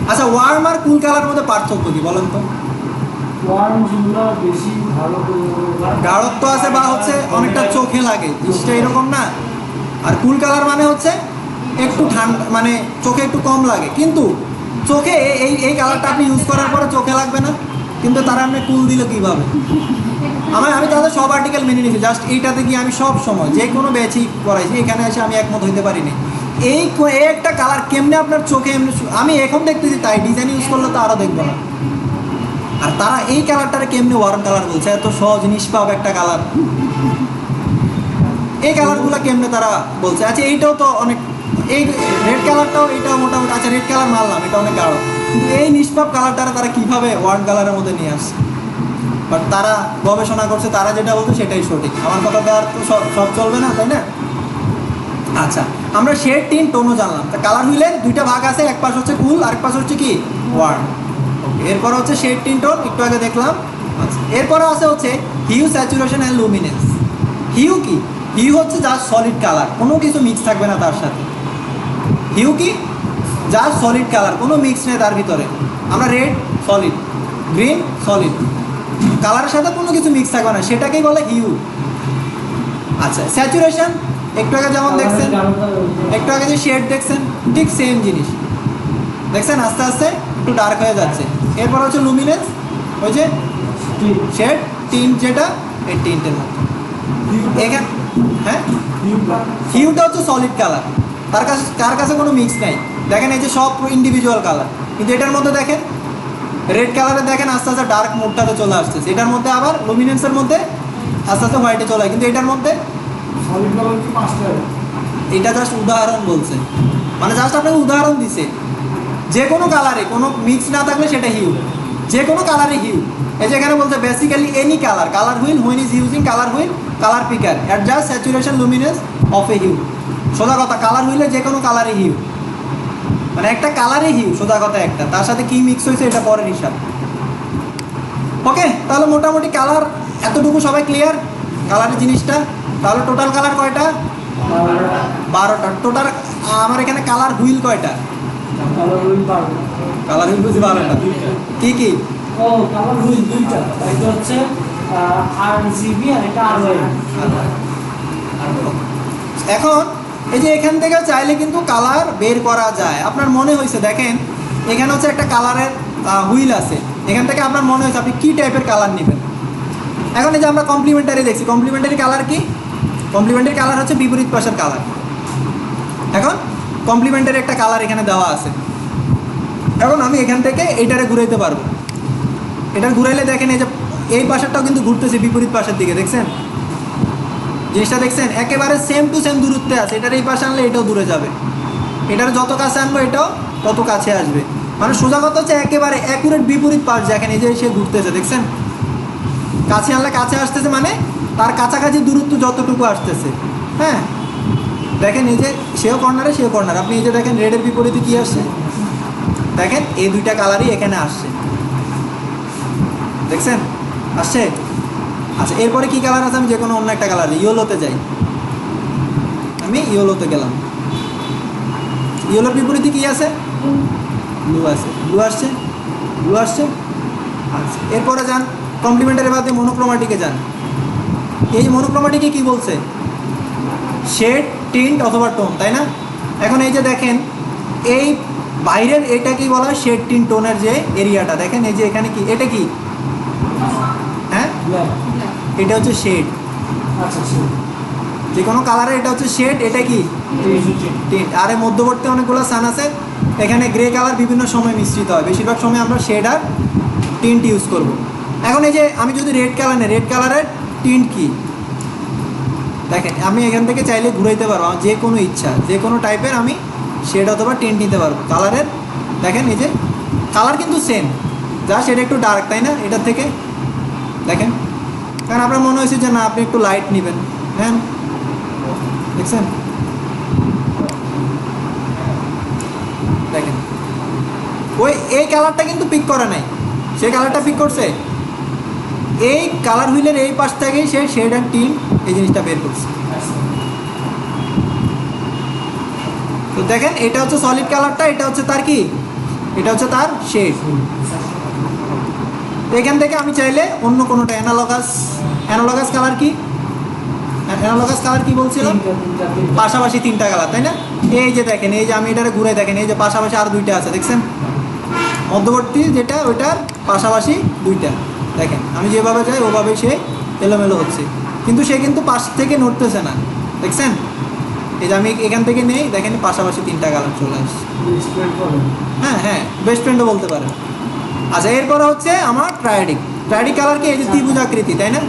আচ্ছা, ওয়ার্ম আর কুল কালার মধ্যে পার্থক্য কি বলেন তো? গাঢ়ত্ব আছে বা হচ্ছে অনেকটা চোখে লাগে, জিনিসটা এরকম না। আর কুল কালার মানে হচ্ছে একটু ঠান্ডা, মানে চোখে একটু কম লাগে, কিন্তু চোখে এই কালারটা আপনি ইউজ করার পরে চোখে লাগবে না, কিন্তু তারা আপনি কুল দিল কীভাবে? আমি তাদের সব আর্টিকেল মেনে নিয়েছি, জাস্ট এইটাতে গিয়ে আমি সব সময় যে কোনো ব্যাচই করাইছি, এখানে এসে আমি একমত হইতে পারিনি। এই একটা কালার কেমনে আপনার চোখে এমনি, আমি এখন দেখতেছি তাই, ডিজাইন ইউজ করলে তো আরও দেখবো না। আর তারা এই কালারটারে কেমনে ওয়ার্ম কালার বলছে, এত সহজ নিষ্পাপ একটা কালার, এই কালারগুলো কেমনে তারা বলছে? আচ্ছা এইটাও তো অনেক, এই রেড কালারটাও এটাও মোটামুটি, আচ্ছা রেড কালার মানলাম এটা অনেক গাঢ়, কিন্তু এই নিষ্পাপ কালারটারা তারা কীভাবে ওয়ার্ম কালারের মধ্যে নিয়ে আসছে? বাট তারা গবেষণা করছে, তারা যেটা বলছে সেটাই সঠিক, আমার কথা তো আর তো সব চলবে না, তাই না? আচ্ছা, আমরা শেড, টিন, টোনও জানলাম। তা কালার হুইলের দুইটা ভাগ আছে, এক পাশ হচ্ছে কুল আর এক পাশ হচ্ছে কি ওয়ার্ম। এরপর হচ্ছে শেড, টিন, টোন একটু আগে দেখলাম। আচ্ছা, এরপরে আছে হচ্ছে hue, saturation and luminance. Hue কি? হিউ হচ্ছে জাস্ট সলিড কালার, কোনো কিছু মিক্স থাকবে না তার সাথে। হিউ কি? জাস্ট সলিড কালার, কোনো মিক্স নেই তার ভিতরে। আমরা রেড সলিড, গ্রিন সলিড, কালারের সাথে কোনো কিছু মিক্স থাকবে না, সেটাকেই বলে হিউ। আচ্ছা, স্যাচুরেশন একটু আগে যেমন দেখছেন, একটু আগে যে শেড দেখছেন ঠিক সেম জিনিস দেখছেন, আস্তে আস্তে একটু ডার্ক হয়ে যাচ্ছে। এরপর হচ্ছে লুমিনেন্স, ওই যে শেড টিন্ট, যেটা এই টিন্টের মতো এখানে। হ্যাঁ, হিউটা হচ্ছে সলিড কালার, তার কাছে কোনো মিক্স নাই। দেখেন এই যে সব ইন্ডিভিজুয়াল কালার, কিন্তু এটার মধ্যে দেখেন রেড কালারে দেখেন আস্তে আস্তে ডার্ক মোডটাতে চলে আসতেছে, এটার মধ্যে আবার লুমিনেন্সের মধ্যে আস্তে আস্তে হোয়াইটে চলে যায়, কিন্তু এটার মধ্যে সলিড কালার কি পাঁচটা। এটা জাস্ট উদাহরণ বলছে, মানে জাস্ট আপনাকে উদাহরণ দিছে, যে কোনো কালারে কোনো মিক্স না থাকলে সেটা হিউ, যে কোনো কালারে হিউ। এই যে এখানে বলছে basically any colour wheel when is using colour wheel colour picker adjust saturation luminance of a hue. সোজা কথা, কালার হুইলে যে কোনো কালারে হিউ, মানে একটা কালারে হিউ, সোজা কথা একটা, তার সাথে কি মিক্স হয়েছে এটা পরের হিসাব। ওকে, তাহলে মোটামুটি কালার এতটুকু সবাই ক্লিয়ার কালারের জিনিসটা। তাহলে টোটাল কালার কয়টা? 12টা টোটাল। আমার এখানে কালার হুইল কয়টা? কালার হুইল বুঝি 12টা। কি কি? কালার হুইল দুইটা, এটা হচ্ছে RGB আর এটা RY। এখন এই যে এখান থেকে চাইলে কিন্তু কালার বের করা যায়। আপনার মনে হয়েছে, দেখেন এখানে হচ্ছে একটা কালারের হুইল আছে, এখান থেকে আপনার মনে হয়েছে আপনি কী টাইপের কালার নেবেন। এখন এই যে আমরা কমপ্লিমেন্টারি দেখছি, কমপ্লিমেন্টারি কালার কি? কমপ্লিমেন্টারি কালার হচ্ছে বিপরীত পাশের কালার। এখন কমপ্লিমেন্টারি একটা কালার এখানে দেওয়া আছে, এখন আমি এখান থেকে এইটারে ঘুরাইতে পারবো। এটা ঘুরাইলে দেখেন এই যে এই পাশেরটাও কিন্তু ঘুরতেছে বিপরীত পাশের দিকে, দেখছেন জিনিসটা? দেখছেন একেবারে সেম টু সেম দূরত্বে আছে। এটার এই পাশে আনলে এটাও দূরে যাবে, এটার যত কাছে আনবো এটাও তত কাছে আসবে। মানে সোজা কথা হচ্ছে একেবারে অ্যাকুরেট বিপরীত পাশ। দেখেন এই যে সে ঘুরতেছে, দেখছেন? কাছে আনলে কাছে আসতেছে, মানে তার কাছাকাছি দূরত্ব যতটুকু আসতেছে। হ্যাঁ, দেখেন এই যে সেও কর্নারে সেও কর্নার। আপনি এই যে দেখেন রেডের বিপরীতে কী আসছে, দেখেন এই দুইটা কালারই এখানে আসছে, দেখছেন আসছে। আচ্ছা, এরপরে কী কালার আছে? আমি যে কোনো অন্য একটা কালার ইয়েলোতে যাই। আমি ইয়েলোতে গেলাম, ইয়েলোর বিপরীতে কী আছে? ব্লু আছে, ব্লু আসছে, ব্লু আসছে। আচ্ছা, এরপরে যান কমপ্লিমেন্টারি বাদে মনোক্রোমাটিকে যান। এই মনোক্রোমাটিকে কি বলছে? শেড, টিন্ট অথবা টোন, তাই না? এখন এই যে দেখেন এই বাইরের এটা কি বলা হয়? শেড, টিন্ট, টোনের যে এরিয়াটা দেখেন, এই যে এখানে কি, এটা কি? হ্যাঁ, এটা হচ্ছে শেড। আচ্ছা আচ্ছা, যে কোনো কালারের এটা হচ্ছে শেড, এটা কি? টিন্ট। আর এই মধ্যবর্তী অনেকগুলো সান আছে, এখানে গ্রে কালার বিভিন্ন সময় মিশ্রিত হয়। বেশিরভাগ সময় আমরা শেড আর টিন্ট ইউজ করব। এখন এই যে আমি যদি রেড কালার নেই, রেড কালারের টিন্ট কি? দেখেন আমি এখান থেকে চাইলে ঘুরাইতে পারবো, আমার যে কোনো ইচ্ছা যে কোনো টাইপের আমি শেড অথবা টিন্ট নিতে পারবো কালারের। দেখেন এই যে কালার কিন্তু সেম, যা সেটা একটু ডার্ক, তাই না? এটার থেকে দেখেন, কারণ আপনার মনে হয়েছে যে না আপনি একটু লাইট নেবেন। হ্যাঁ, দেখছেন? দেখেন ওই এই কালারটা কিন্তু পিক করে নাই, সে কালারটা পিক করছে এই কালার হুইলের এই পাশ থেকেই সে শেড অ্যান্ড টিন এই জিনিসটা বের করছে। তো দেখেন এটা হচ্ছে সলিড কালারটা, এটা হচ্ছে তার কি? এটা হচ্ছে তার শেড। এখান থেকে আমি চাইলে অন্য কোনোটা অ্যানালগাস কালার কি? অ্যানালগাস কালার কি বলছিলাম? পাশাপাশি তিনটা কালার, তাই না? এই যে দেখেন এই যে আমি এটারে ঘুরে দেখেন, এই যে পাশাপাশি আর দুইটা আছে, দেখছেন? মধ্যবর্তী যেটা ওইটার পাশাপাশি দুইটা। দেখেন আমি যেভাবে যাই ওভাবে সে এলোমেলো হচ্ছে, কিন্তু সে কিন্তু পাশ থেকে নড়তেছে না, দেখছেন? এই যে আমি এখান থেকে নেই, দেখেন পাশাপাশি তিনটা কালার চলে আসছে। হ্যাঁ হ্যাঁ, বেস্ট ফ্রেন্ডও বলতে পারেন। আচ্ছা, এরপরে হচ্ছে আমার ট্রায়াডিক। ট্রায়াডিক কালার কি? এই যে ত্রিভুজ আকৃতি, তাই না?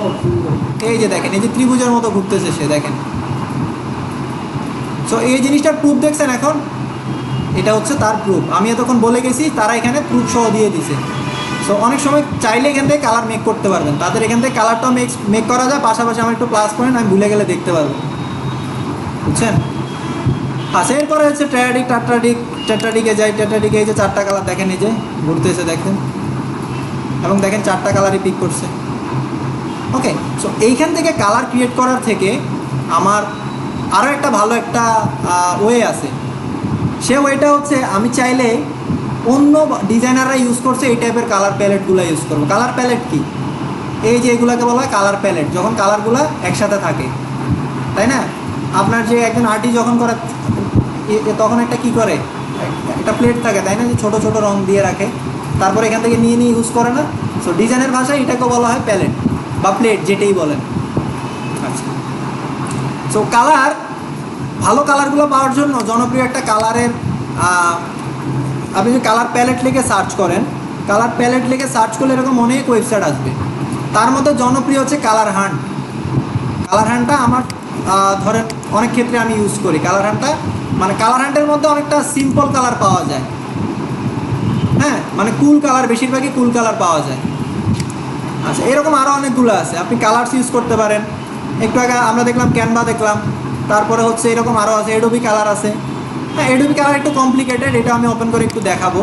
এই যে দেখেন এই যে ত্রিভুজের মতো ঘুরতেছে সে, দেখেন। সো এই জিনিসটার প্রুফ দেখছেন এখন? এটা হচ্ছে তার প্রুফ। আমি এতক্ষণ বলে গেছি, তারা এখানে প্রুফ সহ দিয়ে দিছে। সো অনেক সময় চাইলে এখান থেকে কালার মেক করতে পারবেন, তাদের এখান থেকে কালারটাও মেক করা যায়, পাশাপাশি আমার একটু প্লাস পয়েন্ট আমি ভুলে গেলে দেখতে পারবো, বুঝছেন? আচ্ছা, এরপরে হচ্ছে ট্রায়াডিক, টেট্রাডিকে যাই। টেট্রাডিকে এই যে চারটা কালার দেখেন, এই যে ঘুরতেছে দেখেন, এবং দেখেন চারটা কালারই পিক করছে। ওকে, সো এইখান থেকে কালার ক্রিয়েট করার থেকে আমার আরও একটা ভালো একটা ওয়ে আছে। সে ওয়েটা হচ্ছে আমি চাইলে অন্য ডিজাইনাররা ইউজ করছে এই টাইপের কালার প্যালেটগুলো ইউজ করবো। কালার প্যালেট কি? এই যে এগুলোকে বলা হয় কালার প্যালেট, যখন কালারগুলো একসাথে থাকে, তাই না? আপনার যে একজন আর্টিস্ট যখন করে তখন একটা কি করে, একটা প্লেট থাকে, তাই না? যে ছোটো ছোটো রং দিয়ে রাখে, তারপর এখান থেকে নিয়ে ইউজ করে না? সো ডিজাইনের ভাষায় এটাকে বলা হয় প্যালেট বা প্লেট, যেটাই বলেন। আচ্ছা, সো কালার, ভালো কালারগুলো পাওয়ার জন্য জনপ্রিয় একটা কালারের আপনি যদি কালার প্যালেট লিখে সার্চ করেন, কালার প্যালেট লিখে সার্চ করলে এরকম অনেক ওয়েবসাইট আসবে। তার মধ্যে জনপ্রিয় হচ্ছে কালার হান্ট। কালার হান্টটা আমার ধরেন অনেক ক্ষেত্রে আমি ইউজ করি কালার হান্টটা। মানে কালার হান্টের মধ্যে অনেকটা সিম্পল কালার পাওয়া যায়, হ্যাঁ, মানে কুল কালার, বেশিরভাগই কুল কালার পাওয়া যায়। আচ্ছা, এরকম আরও অনেকগুলো আছে, আপনি কালারস ইউজ করতে পারেন। একটু আগে আমরা দেখলাম ক্যানভা দেখলাম, তারপরে হচ্ছে এরকম আরও আছে, এডোবি কালার আছে। হ্যাঁ, এডোবি কালার একটু কমপ্লিকেটেড, এটা আমি ওপেন করে একটু দেখাবো।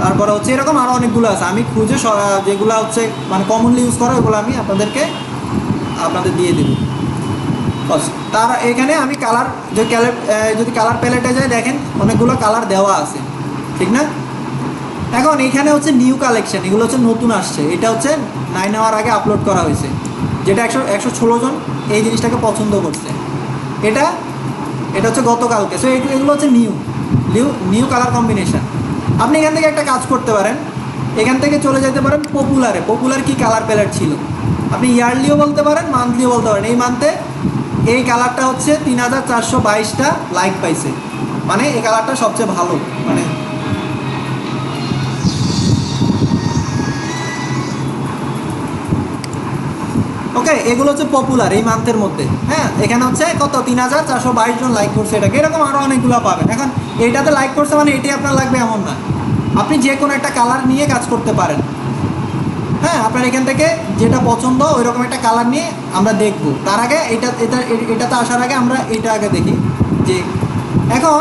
তারপরে হচ্ছে এরকম আরও অনেকগুলো আছে, আমি খুঁজে যেগুলো হচ্ছে মানে কমনলি ইউজ করা ওগুলো আমি আপনাদের দিয়ে দেব। তার এখানে আমি কালার যদি কালার প্যালেটে যাই, দেখেন অনেকগুলো কালার দেওয়া আছে, ঠিক না? এখন এইখানে হচ্ছে নিউ কালেকশন, এগুলো হচ্ছে নতুন আসছে। এটা হচ্ছে 9 আওয়ার আগে আপলোড করা হয়েছে, যেটা 116 জন এই জিনিসটাকে পছন্দ করছে। এটা হচ্ছে গতকালকে। সো এগুলো হচ্ছে নিউ কালার কম্বিনেশান। আপনি এখান থেকে একটা কাজ করতে পারেন, এখান থেকে চলে যেতে পারেন পপুলার কি কালার প্যালেট ছিল, আপনি ইয়ারলিও বলতে পারেন, মান্থলিও বলতে পারেন। এই মান্থে এই কালারটা হচ্ছে 3422টা লাইক পাইছে, মানে এই কালারটা সবচেয়ে ভালো, মানে এগুলো হচ্ছে পপুলার এই মান্থের মধ্যে। হ্যাঁ, এখানে হচ্ছে কত 3422 জন লাইক করছে এটাকে, এরকম আরও অনেকগুলো পাবেন। এখন এইটাতে লাইক করছে মানে এটাই আপনার লাগবে এমন না, আপনি যে কোনো একটা কালার নিয়ে কাজ করতে পারেন। হ্যাঁ, আপনার এখান থেকে যেটা পছন্দ ওই রকম একটা কালার নিয়ে আমরা দেখব। তার আগে এটাতে আসার আগে আমরা এটা আগে দেখি যে এখন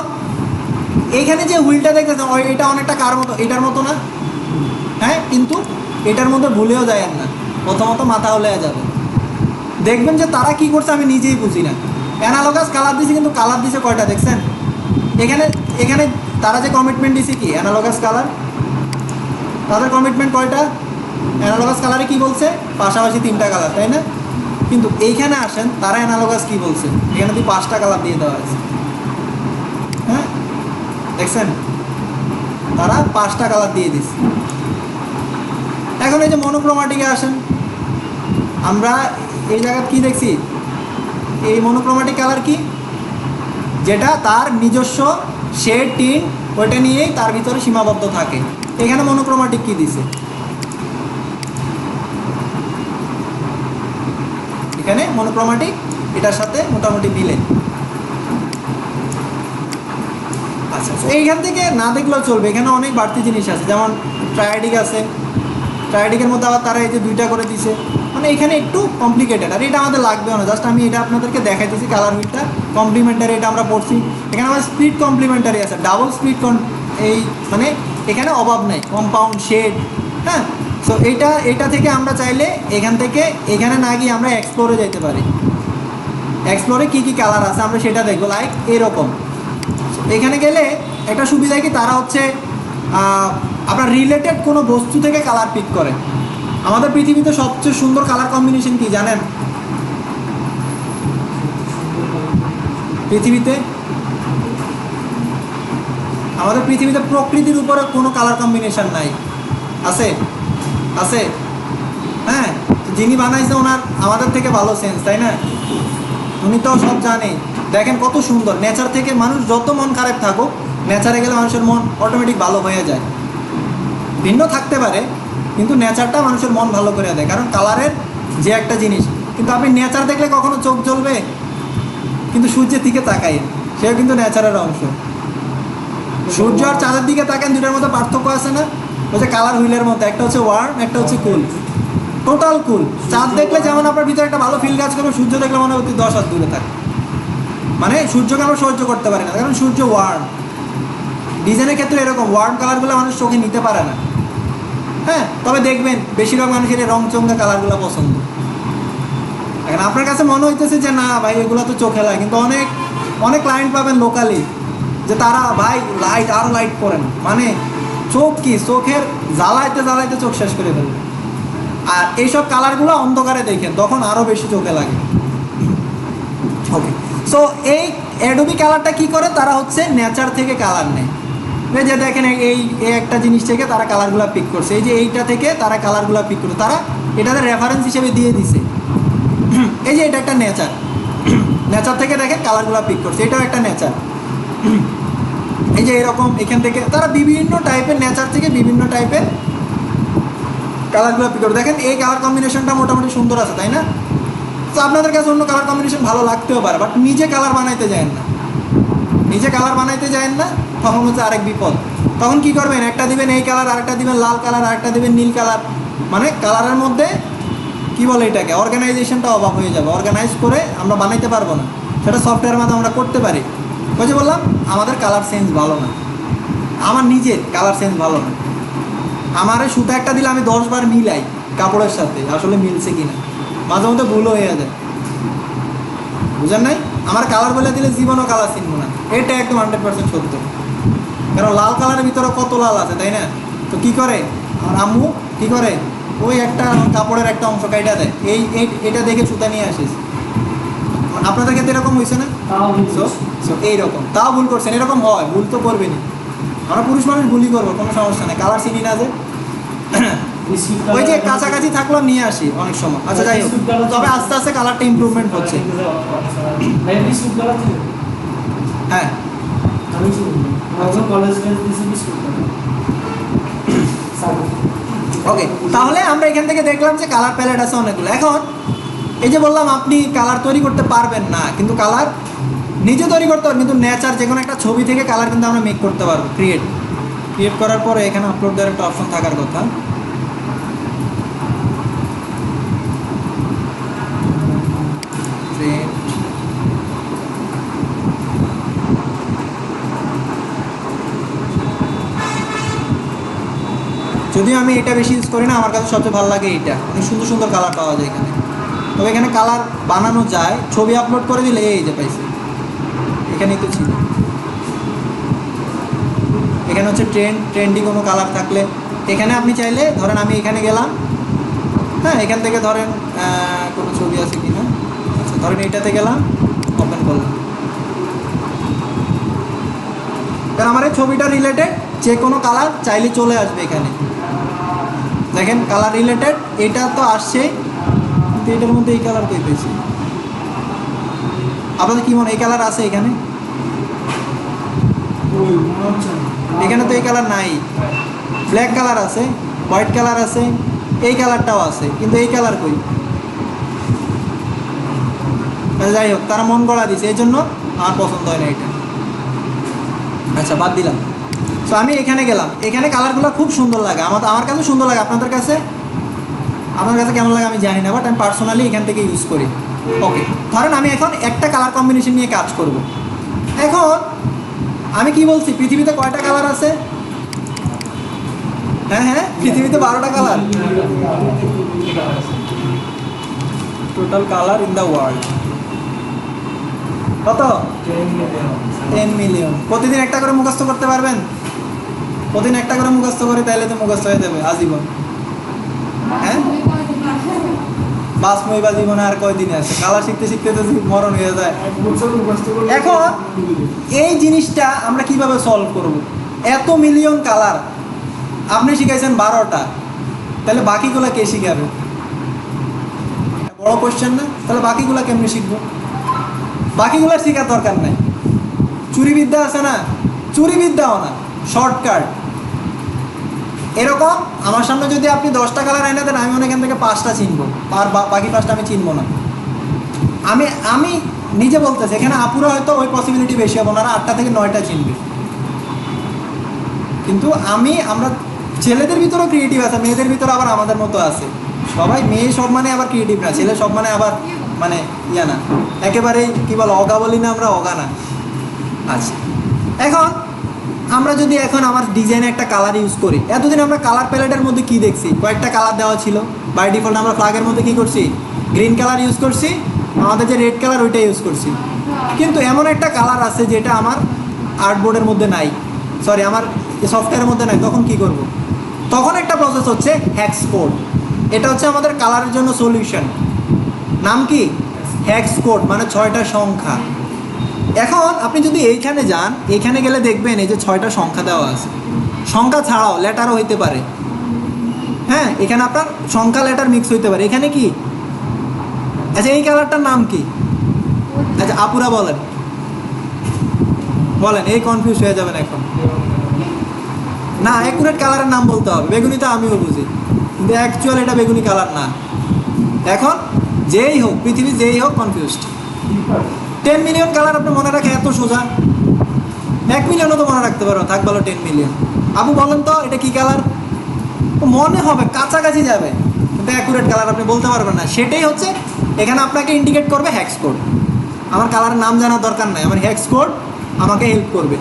এইখানে যে হুইলটা দেখতেছেন এটা অনেকটা কার মতো, এটার মতো না? হ্যাঁ, কিন্তু এটার মধ্যে ভুলেও যায় না, প্রথমত মাথা হলে যাবে। দেখবেন যে তারা কি করছে আমি নিজেই বুঝি না। অ্যানালগাস কালার দিছে, কিন্তু কালার দিছে কয়টা দেখছেন? এখানে এখানে তারা যে কমিটমেন্ট দিছে কি অ্যানালগাস কালার, তাদের কমিটমেন্ট কয়টা? অ্যানালগাস কালারে কি বলছে? পাশাপাশি 3টা কালার, তাই না? কিন্তু এইখানে আসেন তারা অ্যানালগাস কি বলছে, এখানে তুই 5টা কালার দিয়ে দেওয়া আছে। হ্যাঁ, দেখছেন তারা 5টা কালার দিয়ে দিচ্ছে। এখন এই যে মনোক্রোমাটিকে আসেন, আমরা এই জায়গায় কি দেখছি? এই মনোক্রোমাটিক কালার কি, যেটা তার নিজস্ব শেড টিন ওইটা নিয়েই তার ভিতরে সীমাবদ্ধ থাকে। এখানে মনোক্রোমাটিক কি দিছে? এখানে মনোক্রোমাটিক এটার সাথে মোটামুটি মিলে। আচ্ছা, এইখান থেকে না দেখলেও চলবে, এখানে অনেক বাড়তি জিনিস আছে, যেমন ট্রায়াডিক আছে, ট্রায়াডিকের মধ্যে আবার তারা এই যে 2টা করে দিছে, মানে এখানে একটু কমপ্লিকেটেড। আর এটা আমাদের লাগবেও না, জাস্ট আমি এটা আপনাদেরকে দেখাইতেছি। কালার হুইলটা কমপ্লিমেন্টারি, এটা আমরা পড়ছি। এখানে আমার স্পিড কমপ্লিমেন্টারি আছে, ডাবল স্পিড এই মানে এখানে অভাব নেই, কম্পাউন্ড শেড। হ্যাঁ, সো এইটা থেকে আমরা চাইলে এখান থেকে এখানে না গিয়ে আমরা এক্সপ্লোরে যেতে পারি। এক্সপ্লোরে কী কী কালার আছে আমরা সেটা দেখবো, লাইক এরকম। এখানে গেলে একটা সুবিধা কি, তারা হচ্ছে আপনার রিলেটেড কোনো বস্তু থেকে কালার পিক করে। আমাদের পৃথিবীতে সবচেয়ে সুন্দর কালার কম্বিনেশন কি জানেন? পৃথিবীতে আমাদের পৃথিবীতে প্রকৃতির উপরে কোনো কালার কম্বিনেশন নাই। আছে? আছে? হ্যাঁ, যিনি বানাইছে ওনার আমাদের থেকে ভালো সেন্স, তাই না? উনি তো সব জানে। দেখেন কত সুন্দর নেচার থেকে, মানুষ যত মন খারাপ থাকুক নেচারে গেলে মানুষের মন অটোমেটিক ভালো হয়ে যায়। ভিন্ন থাকতে পারে কিন্তু নেচারটা মানুষের মন ভালো করে দেয়, কারণ কালারের যে একটা জিনিস। কিন্তু আপনি নেচার দেখলে কখনো চোখ জ্বলবে? কিন্তু সূর্যের দিকে তাকাই, সেও কিন্তু নেচারের অংশ। সূর্য আর চাঁদের দিকে তাকান, দুটার মধ্যে পার্থক্য আছে না? ওই যে কালার হুইলের মতো, একটা হচ্ছে ওয়ার্ম, একটা হচ্ছে কুল, টোটাল কুল। চাঁদ দেখলে যেমন আপনার ভিতরে একটা ভালো ফিল কাজ করবে, সূর্য দেখলে মনে হচ্ছে 10 হাত দূরে থাকে। মানে সূর্যকে আমরা সহ্য করতে পারি না, কারণ সূর্য ওয়ার্ম। ডিজাইনের ক্ষেত্রে এরকম ওয়ার্ম কালারগুলো মানুষ চোখে নিতে পারে না। হ্যাঁ, তবে দেখবেন বেশিরভাগ মানুষের এই রংচঙ্গা কালারগুলো পছন্দ। এখন আপনার কাছে মনে হইতেছে যে না ভাই এগুলো তো চোখে লাগে, কিন্তু অনেক অনেক ক্লায়েন্ট পাবেন লোকালি যে তারা ভাই লাইট আরও লাইট করেন, মানে চোখ কি চোখের জ্বালাইতে জ্বালাইতে চোখ শেষ করে ফেলবে। আর এইসব কালারগুলো অন্ধকারে দেখেন তখন আরও বেশি চোখে লাগে। ওকে, সো এই অ্যাডোবি কালারটা কি করে, তারা হচ্ছে নেচার থেকে কালার নেয়। এই যে দেখেন এই একটা জিনিস থেকে তারা কালারগুলো পিক করছে, এই যে এইটা থেকে তারা কালারগুলো পিক করছে, তারা এটাতে রেফারেন্স হিসেবে দিয়ে দিছে। এই যে এটা একটা নেচার, নেচার থেকে দেখেন কালারগুলো পিক করছে, এটাও একটা নেচার। এই যে এরকম এখান থেকে তারা বিভিন্ন টাইপের নেচার থেকে বিভিন্ন টাইপের কালারগুলো পিক করে। দেখেন এই কালার কম্বিনেশনটা মোটামুটি সুন্দর আছে, তাই না? তো আপনাদের কাছে অন্য কালার কম্বিনেশন ভালো লাগতেও পারে, বাট নিজে কালার বানাইতে যায়েন না। নিজে কালার বানাইতে যায়েন না, তখন হচ্ছে আরেক বিপদ। তখন কি করবেন, একটা দিবেন এই কালার, আরেকটা দিবেন লাল কালার, আরেকটা দিবেন নীল কালার। মানে কালারের মধ্যে কি বলে এটাকে, অর্গানাইজেশনটা অভাব হয়ে যাবে। অর্গানাইজ করে আমরা বানাইতে পারবো না, সেটা সফটওয়্যারের মাধ্যমে আমরা করতে পারি। ওই যে বললাম আমাদের কালার সেন্স ভালো না, আমার নিজের কালার সেন্স ভালো না। আমার সুতা একটা দিলে আমি 10 বার মিলাই কাপড়ের সাথে, আসলে মিলছে কিনা মাঝে মধ্যে ভুল হয়ে যায়, বুঝেন নাই? আমার কালার বলে দিলে জীবনও কালার চিনবো না, এটা একদম 100% সত্য। কারণ লাল কালারের ভিতরে কত লাল আছে, তাই না? তো কি করে আমার আম্মু, কি করে ওই একটা কাপড়ের একটা অংশ কাইটা দেয়, এটা দেখে সুতা নিয়ে আসিস। আপনাদের ক্ষেত্রে এরকম হয়েছে না? এইরকম তাও ভুল করছেন, এরকম হয়, ভুল তো করবেনি। আমরা পুরুষ মানুষ ভুলই করবো, কোনো সমস্যা নেই, কালার চিনি না যে ওই যে কাছাকাছি থাকলো নিয়ে আসি অনেক সময়। আচ্ছা যাই হোক, তবে আস্তে আস্তে কালারটা ইমপ্রুভমেন্ট হচ্ছে। হ্যাঁ, ওকে, তাহলে আমরা এখান থেকে দেখলাম যে কালার প্যালেট আছে অনেকগুলো। এখন এই যে বললাম আপনি কালার তৈরি করতে পারবেন না, কিন্তু কালার নিজে তৈরি করতে পারবেন, কিন্তু নেচার যে কোনো একটা ছবি থেকে কালার কিন্তু আমরা মেক করতে পারবো। ক্রিয়েট করার পরে এখানে আপলোড দেওয়ার একটা অপশন থাকার কথা। যদিও আমি এটা বেশি ইউজ করি না, আমার কাছে সবচেয়ে ভালো লাগে এইটা, অনেক সুন্দর সুন্দর কালার পাওয়া যায় এখানে। তবে এখানে কালার বানানো যায়, ছবি আপলোড করে দিলে এই যে পাইছি, এখানেই তো ছিল। এখানে হচ্ছে ট্রেন্ডি কোনো কালার থাকলে এখানে আপনি চাইলে, ধরেন আমি এখানে গেলাম, হ্যাঁ এখান থেকে ধরেন কোনো ছবি আছে কি না, আচ্ছা ধরেন এইটাতে গেলাম, ওপেন করলাম, কারণ আমার এই ছবিটা রিলেটেড যে কোনো কালার চাইলে চলে আসবে এখানে। দেখেন কালার রিলেটেড এটা তো আসছে, কিন্তু এটার মধ্যে এই কালার কই পেয়েছি? আপনাদের কি মনে এই কালার আছে এখানে? এখানে তো এই কালার নাই, ব্ল্যাক কালার আছে, হোয়াইট কালার আছে, এই কালারটাও আছে, কিন্তু এই কালার কই? যাই হোক, তারা মন গড়া দিছে, এই জন্য আমার পছন্দ হয় না এটা। আচ্ছা বাদ দিলাম। সো আমি এখানে গেলাম, এখানে কালারগুলো খুব সুন্দর লাগে, আমার কাছে সুন্দর লাগে, আপনার কাছে কেমন লাগে আমি জানি না, বাট আমি পার্সোনালি এখান থেকে ইউজ করি। ওকে, ধরেন আমি এখন একটা কালার কম্বিনেশন নিয়ে কাজ করব। এখন আমি কি বলছি, পৃথিবীতে কয়টা কালার আছে? হ্যাঁ পৃথিবীতে 12টা colour, total colour in the world কত? 10 মিলিয়ন। প্রতিদিন একটা করে মুখস্থ করতে পারবেন? প্রতিদিন একটা করে মুখস্থ করে তাহলে তো মুখস্থ হয়ে যাবে আজীবন। হ্যাঁ বাসময় বা জীবনে আর কয়দিন আছে? কালার শিখতে শিখতে তো মরণ হয়ে যায়। এখন এই জিনিসটা আমরা কিভাবে সলভ করব? এত মিলিয়ন কালার আপনি শিখাইছেন 12টা, তাহলে বাকিগুলো কে শিখাবে? বড় কোশ্চেন না? তাহলে বাকিগুলো কেমনি শিখবো? বাকিগুলো শেখার দরকার নাই। চুরিবিদ্যা আছে না, চুরিবিদ্যাও না, শর্টকাট। এরকম আমার সামনে যদি আপনি 10টা কালার এনে দেন, আমি মনে এখান থেকে 5টা চিনবো, আর বাকি 5টা আমি চিনবো না। আমি নিজে বলতেছি, এখানে আপুরা হয়তো ওই পসিবিলিটি বেশি হবে, ওনারা 8টা থেকে 9টা চিনবে। কিন্তু আমরা ছেলেদের ভিতরেও ক্রিয়েটিভ আছে, মেয়েদের ভিতরে আবার আমাদের মতো আছে। সবাই মেয়ে সব মানে আবার ক্রিয়েটিভ না, ছেলে সব মানে আবার মানে ইয়া না, একেবারেই কী বলো অগা বলি না আমরা, অগা না। আচ্ছা এখন আমরা যদি এখন আমার ডিজাইনে একটা কালার ইউজ করি, এতদিন আমরা কালার প্যালেটের মধ্যে কি দেখছি? কয়েকটা কালার দেওয়া ছিল, বাই ডিফল্ট আমরা ফ্ল্যাগের মধ্যে কী করছি? গ্রিন কালার ইউজ করছি, আমাদের যে রেড কালার ওইটা ইউজ করছি। কিন্তু এমন একটা কালার আছে যেটা আমার আর্টবোর্ডের মধ্যে নাই, সরি আমার সফটওয়্যারের মধ্যে নাই। তখন কি করব? তখন একটা প্রসেস হচ্ছে হেক্স কোড। এটা হচ্ছে আমাদের কালারের জন্য সলিউশন। নাম কি? হেক্স কোড, মানে 6টা সংখ্যা। এখন আপনি যদি এইখানে যান, এইখানে গেলে দেখবেন এই যে 6টা সংখ্যা দেওয়া আছে। সংখ্যা ছাড়াও লেটারও হইতে পারে, হ্যাঁ এখানে আপনার সংখ্যা লেটার মিক্স হইতে পারে। এখানে কি? আচ্ছা এই কালারটার নাম কি? আচ্ছা আপুরা বলেন, এই কনফিউজ হয়ে যাবেন এখন। না, অ্যাকুরেট কালারের নাম বলতে হবে। বেগুনি তো আমিও বুঝি, কিন্তু অ্যাকচুয়াল এটা বেগুনি কালার না। এখন যেই হোক, পৃথিবীর যেই হোক, কনফিউজড। 10 মিলিয়ন কালার আপনি মনে রাখে এত সোজা? 1 মিলিয়নও তো মনে রাখতে পারো, থাক ভালো 10 মিলিয়ন। আপু বলেন তো এটা কি কালার? মনে হবে, কাছাকাছি যাবে, কিন্তু অ্যাকুরেট কালার আপনি বলতে পারবেন না। সেটাই হচ্ছে এখানে আপনাকে ইন্ডিকেট করবে হেক্স কোড। আমার কালারের নাম জানার দরকার নাই, আমার হেক্স কোড আমাকে হেল্প করবে।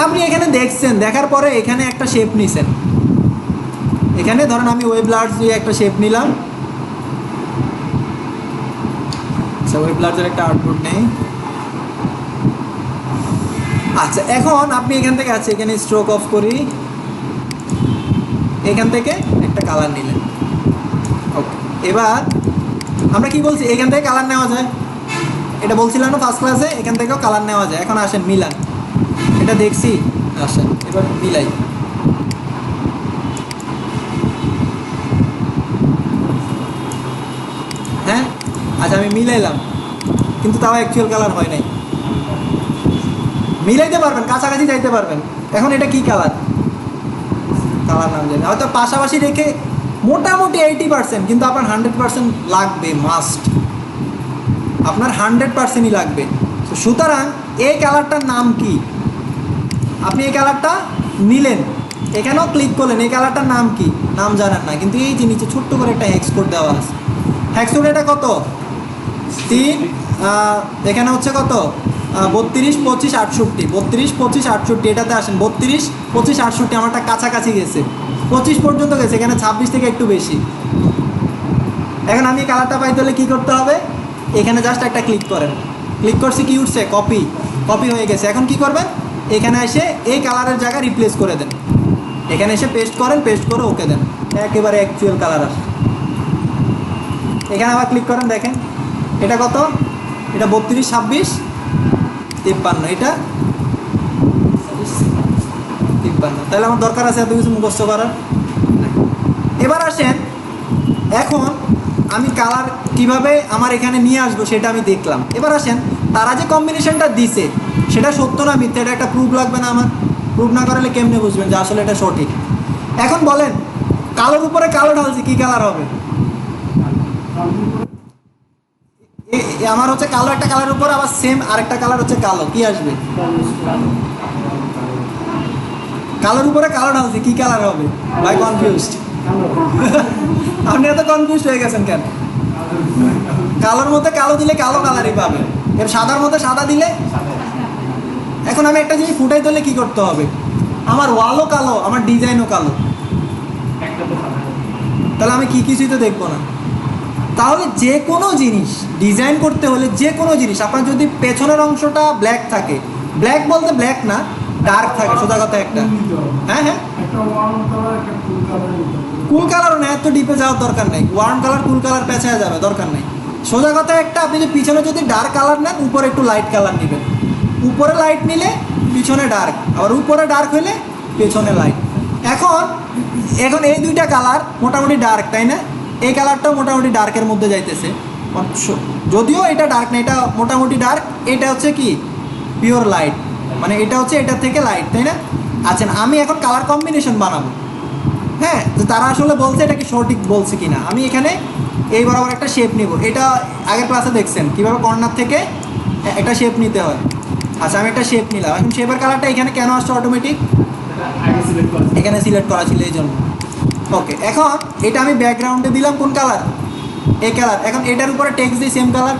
আপনি এখানে দেখছেন, দেখার পরে এখানে একটা শেপ নিছেন। এখানে ধরেন আমি ওয়েব লার্জ দিয়ে একটা শেপ নিলাম। আচ্ছা ওয়েব লার্জের একটা আউটপুট নেই। আচ্ছা এখন আপনি এখান থেকে আছে, এখানে স্ট্রোক অফ করি, এখান থেকে একটা কালার নিলেন। ওকে, এবার আমরা কি বলছি? এখান থেকে কালার নেওয়া যায়, এটা বলছিলাম না ফার্স্ট ক্লাসে, এখান থেকেও কালার নেওয়া যায়। এখন আসেন মিলান, এটা দেখছি, আসেন এবার মিলাই। হ্যাঁ আচ্ছা আমি মিলাইলাম, কিন্তু তাও অ্যাকচুয়াল কালার হয় নাই। মিলাইতে পারবেন, কাছাকাছি যাইতে পারবেন। এখন এটা কি কালার? কালার নাম জানি, হয়তো পাশাপাশি রেখে মোটামুটি 80%, কিন্তু আপনার 100% লাগবে, মাস্ট। আপনার 100%ই লাগবে। তো সুতরাং এই কালারটার নাম কি? আপনি এই কালারটা নিলেন, এখানেও ক্লিক করলেন, এই কালারটার নাম কি? নাম জানেন না, কিন্তু এই যে নিচে ছোট্ট করে একটা হেক্স কোড দেওয়া আছে। হেক্স কোড এটা কত? 3 এখানে হচ্ছে কত 32 25 68, 32 25 68, এটাতে আসেন 32 25 68, আমারটা কাছাকাছি গেছে, 25 পর্যন্ত গেছে, এখানে 26 থেকে একটু বেশি। এখন আমি কালারটা পাইতে হলে কী করতে হবে? এখানে জাস্ট একটা ক্লিক করেন, ক্লিক করছি, কি উঠছে? কপি, কপি হয়ে গেছে। এখন কি করবেন? এখানে এসে এই কালারের জায়গায় রিপ্লেস করে দেন, এখানে এসে পেস্ট করেন, পেস্ট করে ওকে দেন, একেবারে অ্যাকচুয়াল কালার আসে। এখানে আবার ক্লিক করেন, দেখেন এটা কত? এটা 32 26 53, এটা 53। তাহলে আমার দরকার আছে এত কিছু মুখস্থ করার? এবার আসেন, এখন আমি কালার কিভাবে আমার এখানে নিয়ে আসবো সেটা আমি দেখলাম। এবার আসেন, তারা যে কম্বিনেশনটা দিছে সেটা সত্য না মিথ্যা, এটা একটা প্রুফ লাগবে না আমার? প্রুফ না করালে কেমনে বুঝবেন যে আসলে এটা সঠিক? এখন বলেন, কালোর উপরে কালো ঢালছি, কি কালার হবে? আমার হচ্ছে কালো একটা কালারের উপর আবার সেম আরেকটা কালার হচ্ছে কালো, কি আসবে? কালোর উপরে কালো ঢালছি, কি কালার হবে ভাই? কনফিউজড? আপনি এত কনফিউজড হয়ে গেছেন কেন? কালোর মধ্যে কালো দিলে কালো কালারই পাবে, এর সাদার মধ্যে সাদা দিলে। এখন আমি একটা জিনিস ফুটাই দিলে কি করতে হবে? আমার ওয়ালও কালো, আমার ডিজাইনও কালো, তাহলে আমি কি কিছুই তো দেখবো না। তাহলে যে কোনো জিনিস ডিজাইন করতে হলে, যে কোনো জিনিস আপনার যদি পেছনের অংশটা ব্ল্যাক থাকে, ব্ল্যাক বলতে ব্ল্যাক না, ডার্ক থাকে, সোজা কথা একটা, হ্যাঁ হ্যাঁ, কুল কালারও না, এত ডিপে যাওয়ার দরকার নেই। ওয়ার্ম কালার কুল কালার পেঁচায় যাবে, দরকার নেই। সোজা কথা একটা, আপনি যে পিছনে যদি ডার্ক কালার নেন, উপরে একটু লাইট কালার নেবেন, উপরে লাইট নিলে পিছনে ডার্ক, আবার উপরে ডার্ক হলে পেছনে লাইট। এখন এখন এই দুইটা কালার মোটামুটি ডার্ক, তাই না? এই কালারটাও মোটামুটি ডার্কের মধ্যে যাইতেছে, যদিও এটা ডার্ক না, এটা মোটামুটি ডার্ক, এটা হচ্ছে কি পিওর লাইট, মানে এটা হচ্ছে এটার থেকে লাইট, তাই না? আচ্ছা, আমি এখন কালার কম্বিনেশন বানাবো। হ্যাঁ, তো তারা আসলে বলছে এটা কি সঠিক বলছে কিনা। আমি এখানে এই বরাবর একটা শেপ নিব, এটা আগের ক্লাসে দেখছেন কীভাবে কর্নার থেকে একটা শেপ নিতে হয়। আচ্ছা, আমি একটা শেপ নিলাম, এখন শেপের কালারটা এখানে কেন আসছে অটোমেটিক? এখানে সিলেক্ট করা ছিল এই জন্য। ওকে, এখন এটা আমি ব্যাকগ্রাউন্ডে দিলাম কোন কালার? এই কালার। এখন এটার উপরে টেক্সট দিই সেম কালার,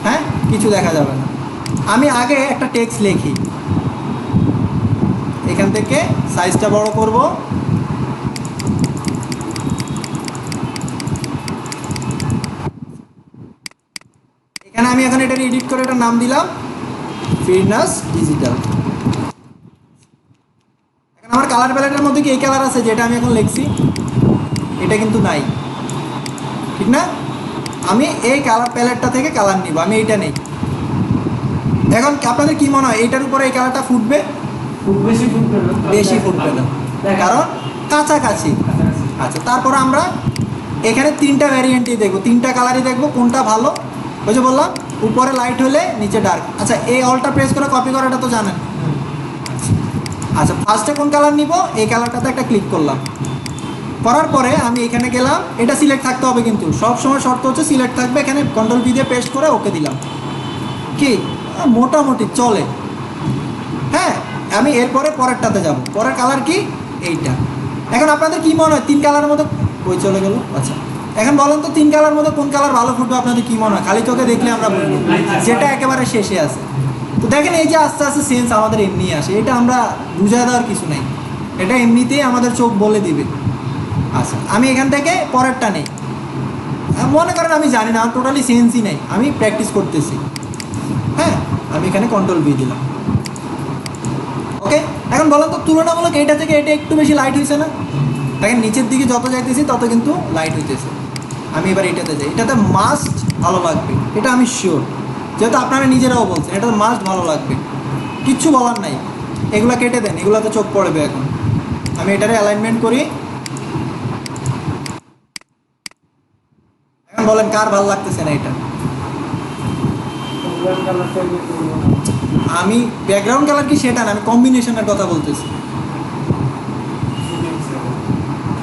হ্যাঁ, কিছু দেখা যাবে না। আমি আগে একটা টেক্সট লিখি, এখান থেকে সাইজটা বড় করব, এখানে আমি এখন এটা এডিট করে এটার নাম দিলাম ফিরনাস ডিজিটাল। এখন আমার কালার প্যালেটের মধ্যে কি এই কালার আছে যেটা আমি এখন লিখছি? এটা কিন্তু নাই, ঠিক না? আমি এই কালার প্যালেটটা থেকে কালার নিব, আমি এইটা নেই। এখন আপনাদের কি মনে হয় এইটার উপরে এই কালারটা ফুটবে? বেশি ফুটবে না, কারণ কাছাকাছি। আচ্ছা, তারপর আমরা এখানে তিনটা ভ্যারিয়েন্টই দেখবো, তিনটা কালারই দেখবো কোনটা ভালো। ওই যে বললাম উপরে লাইট হলে নিচে ডার্ক। আচ্ছা, এই অলটা প্রেস করে কপি করাটা তো জানেন। আচ্ছা, ফার্স্টে কোন কালার নিব? এই কালারটাতে একটা ক্লিক করলাম, করার পরে আমি এখানে গেলাম, এটা সিলেক্ট থাকতে হবে কিন্তু সব সময়, শর্ত হচ্ছে সিলেক্ট থাকবে। এখানে কন্ট্রোল ভি দিয়ে পেস্ট করে ওকে দিলাম, কি মোটামুটি চলে। হ্যাঁ, আমি এরপরে পরেরটাতে যাব, পরের কালার কি? এইটা। এখন আপনাদের কি মনে হয় তিন কালারের মধ্যে ওই চলে গেল? আচ্ছা, এখন বলেন তো তিন কালার মধ্যে কোন কালার ভালো ফুটবে আপনাদের কি মনে হয়? খালি চোখে দেখলে আমরা বলবো যেটা একেবারে শেষে আছে। তো দেখেন, এই যে আস্তে আস্তে সেন্স আমাদের এমনি আসে, এটা আমরা বুঝায় দেওয়ার কিছু নেই, এটা এমনিতেই আমাদের চোখ বলে দিবে। আচ্ছা, আমি এখান থেকে পরেরটা নেই, মনে করেন আমি জানি না, আমার টোটালি সেন্সই নেই, আমি প্র্যাকটিস করতেছি। হ্যাঁ, আমি এখানে কন্ট্রোল ভি দিলাম, ওকে। এখন বলেন তো তুলনামূলক এটা থেকে এটা একটু বেশি লাইট হয়েছে না? দেখেন নিচের দিকে যত যাইতেছি তত কিন্তু লাইট হইতেছে। আমি এবার এটাতে যাই, এটাতে মাস্ট ভালো লাগবে, এটা আমি শিওর, যেহেতু আপনারা নিজেরাও বলছেন এটা মাস্ট ভালো লাগবে, কিচ্ছু বলার নাই। এগুলো কেটে দেন, এগুলোতে চোখ পড়বে। এখন আমি এটারে অ্যালাইনমেন্ট করি, এখন বলেন কার ভালো লাগতেছে না এটা? আমি ব্যাকগ্রাউন্ড কালার কি সেটা না, আমি কম্বিনেশনের কথা বলতেছি।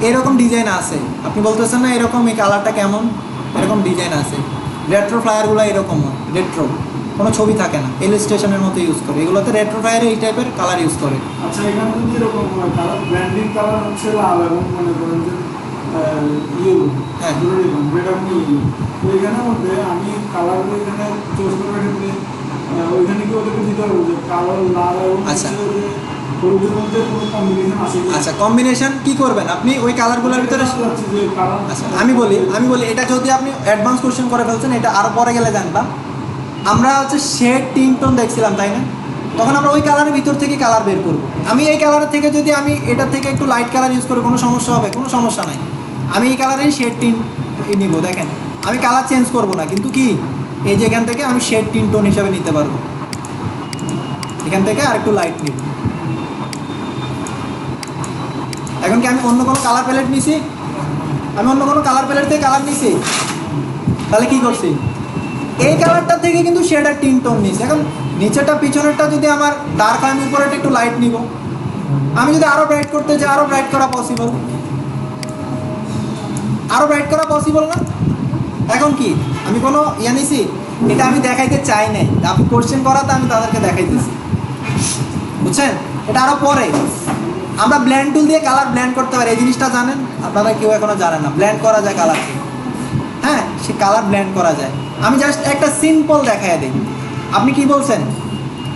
এরকম ডিজাইন আছে, আপনি বলতেছেন না এরকম এই কালারটা কেমন, এরকম ডিজাইন আছে। রেট্রো ফ্লায়ারগুলো এরকম হয়, রেট্রো, কোনো ছবি থাকে না, ইলাস্ট্রেশনের মতো ইউজ করে। এগুলোতে রেট্রো ফ্লায়ারে এই টাইপের কালার ইউজ করে। আচ্ছা, এখানে যদি এরকম হয় কালার, ব্র্যান্ডিং কালার হচ্ছে লাল এবং মনে করেন যে ইয়েলো, হ্যাঁ। রেড এবং ইয়েলো, তো এখানের মধ্যে আমি কালার এখানে চয়েস করার ক্ষেত্রে ওইখানে কি ওদেরকে দিতে হবে যে কালার লাল এবং আচ্ছা। হচ্ছে যে হলুদের মধ্যে কোনো কম্বিনেশন আসে কি? আচ্ছা, কম্বিনেশন কি করবেন আপনি ওই কালারগুলোর ভিতরে? যাচ্ছে যে কালার, আচ্ছা, আমি বলি এটা যদি আপনি অ্যাডভান্স কোশ্চেন করে ফেলছেন, এটা আরও পরে গেলে জানতাম। আমরা হচ্ছে শেড টিন টোন দেখছিলাম, তাই না? তখন আমরা ওই কালারের ভিতর থেকে কালার বের করব। আমি এই কালারের থেকে যদি আমি এটা থেকে একটু লাইট কালার ইউজ করি, কোনো সমস্যা হবে? কোনো সমস্যা নাই। আমি এই কালারেই শেড টিন নিব। দেখেন, আমি কালার চেঞ্জ করব না, কিন্তু কি এই যে এখান থেকে আমি শেড টিন টোন হিসাবে নিতে পারবো। এখান থেকে আর একটু লাইট নিব। এখন কি আমি অন্য কোনো কালার প্যালেট নিছি? আমি অন্য কোনো কালার প্যালেট থেকে কালার নিছি, তাহলে কি করছি? এই কালারটা থেকে কিন্তু শেড আর টিন টোন নিছি। এখন নিচেরটা পিছনেরটা যদি আমার ডার্ক হয়, আমি উপরেটা একটু লাইট নিব। আমি যদি আরও ব্রাইট করতে চাই, আরও ব্রাইট করা পসিবল, আরও ব্রাইট করা পসিবল না? এখন কি আমি কোনো ইয়ে নিছি? এটা আমি দেখাইতে চাই নাই, আপনি কোশ্চেন করাতে আমি তাদেরকে দেখাইতেছি, বুঝছেন? এটা আরও পরে আমরা ব্ল্যান্ড টুল দিয়ে কালার ব্ল্যান্ড করতে পারি। এই জিনিসটা জানেন আপনারা? কেউ এখনো জানেন না ব্ল্যান্ড করা যায় কালারকে। হ্যাঁ, সে কালার ব্ল্যান্ড করা যায়। আমি জাস্ট একটা সিম্পল দেখাই দিই। আপনি কি বলছেন,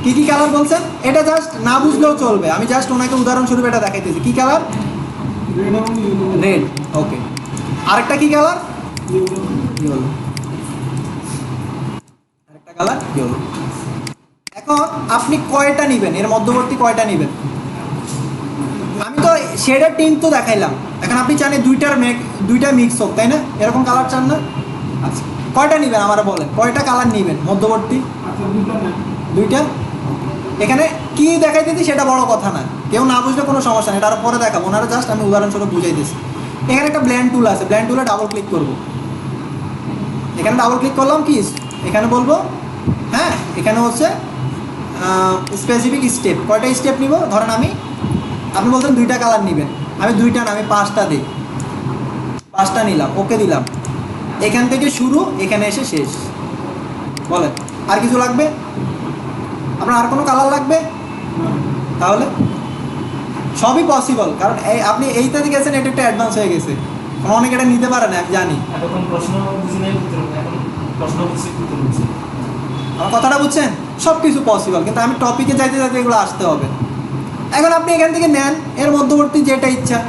কি কি কালার বলছেন? এটা জাস্ট না বুঝলেও চলবে, আমি জাস্ট ওনাকে উদাহরণস্বরূপ এটা দেখাইতেছি। কি কালার? রেড এবং ইয়েলো। রেড। ওকে, আরেকটা কি কালার? ইয়েলো। ইয়েলো। আরেকটা কালার ইয়েলো। এখন আপনি কয়টা নেবেন, এর মধ্যবর্তী কয়টা নেবেন? আমি তো শেডের টিন তো দেখাইলাম। এখন আপনি চান দুইটা মিক্স হোক, তাই না? এরকম কালার চান না? আচ্ছা, কয়টা নেবেন আমারা বলেন, কয়টা কালার নেবেন মধ্যবর্তী? আচ্ছা, দুটো নেন। দুইটা। এখানে কি দেখাইতেছি সেটা বড় কথা না, কেউ না বুঝলে কোনো সমস্যা নেই, এটা আরও পরে দেখাবো। ওনারা জাস্ট আমি উদাহরণস্বরূপ বুঝাই দিচ্ছি। এখানে একটা ব্ল্যান্ড টুল আছে, ব্ল্যান্ড টুলে ডাবল ক্লিক করব। এখানে ডাবল ক্লিক করলাম, কি এখানে বলবো, হ্যাঁ এখানে হচ্ছে স্পেসিফিক স্টেপ। কয়টা স্টেপ নিব? ধরেন আপনি বলছেন দুইটা কালার নেবেন, আমি দুইটা না, আমি 5টা দিই। 5টা নিলাম, ওকে দিলাম। এখান থেকে শুরু, এখানে এসে শেষ। বলেন, আর কিছু লাগবে? আপনার আর কোনো কালার লাগবে? তাহলে সবই পসিবল, কারণ আপনি এইটাতে গেছেন, এটা একটু অ্যাডভান্স হয়ে গেছে। অনেকে এটা নিতে পারে না, আমি জানি। এতক্ষণ প্রশ্ন বুঝি নাই, উত্তর এখন প্রশ্ন বুঝছি, উত্তর বুঝছি। আমার কথাটা বুঝছেন? সব কিছু পসিবল, কিন্তু আমি টপিকে যাইতে যাইতে এগুলো আসতে হবে। এখন আপনি এখান থেকে নেন এর মধ্যবর্তী যেটা ইচ্ছা।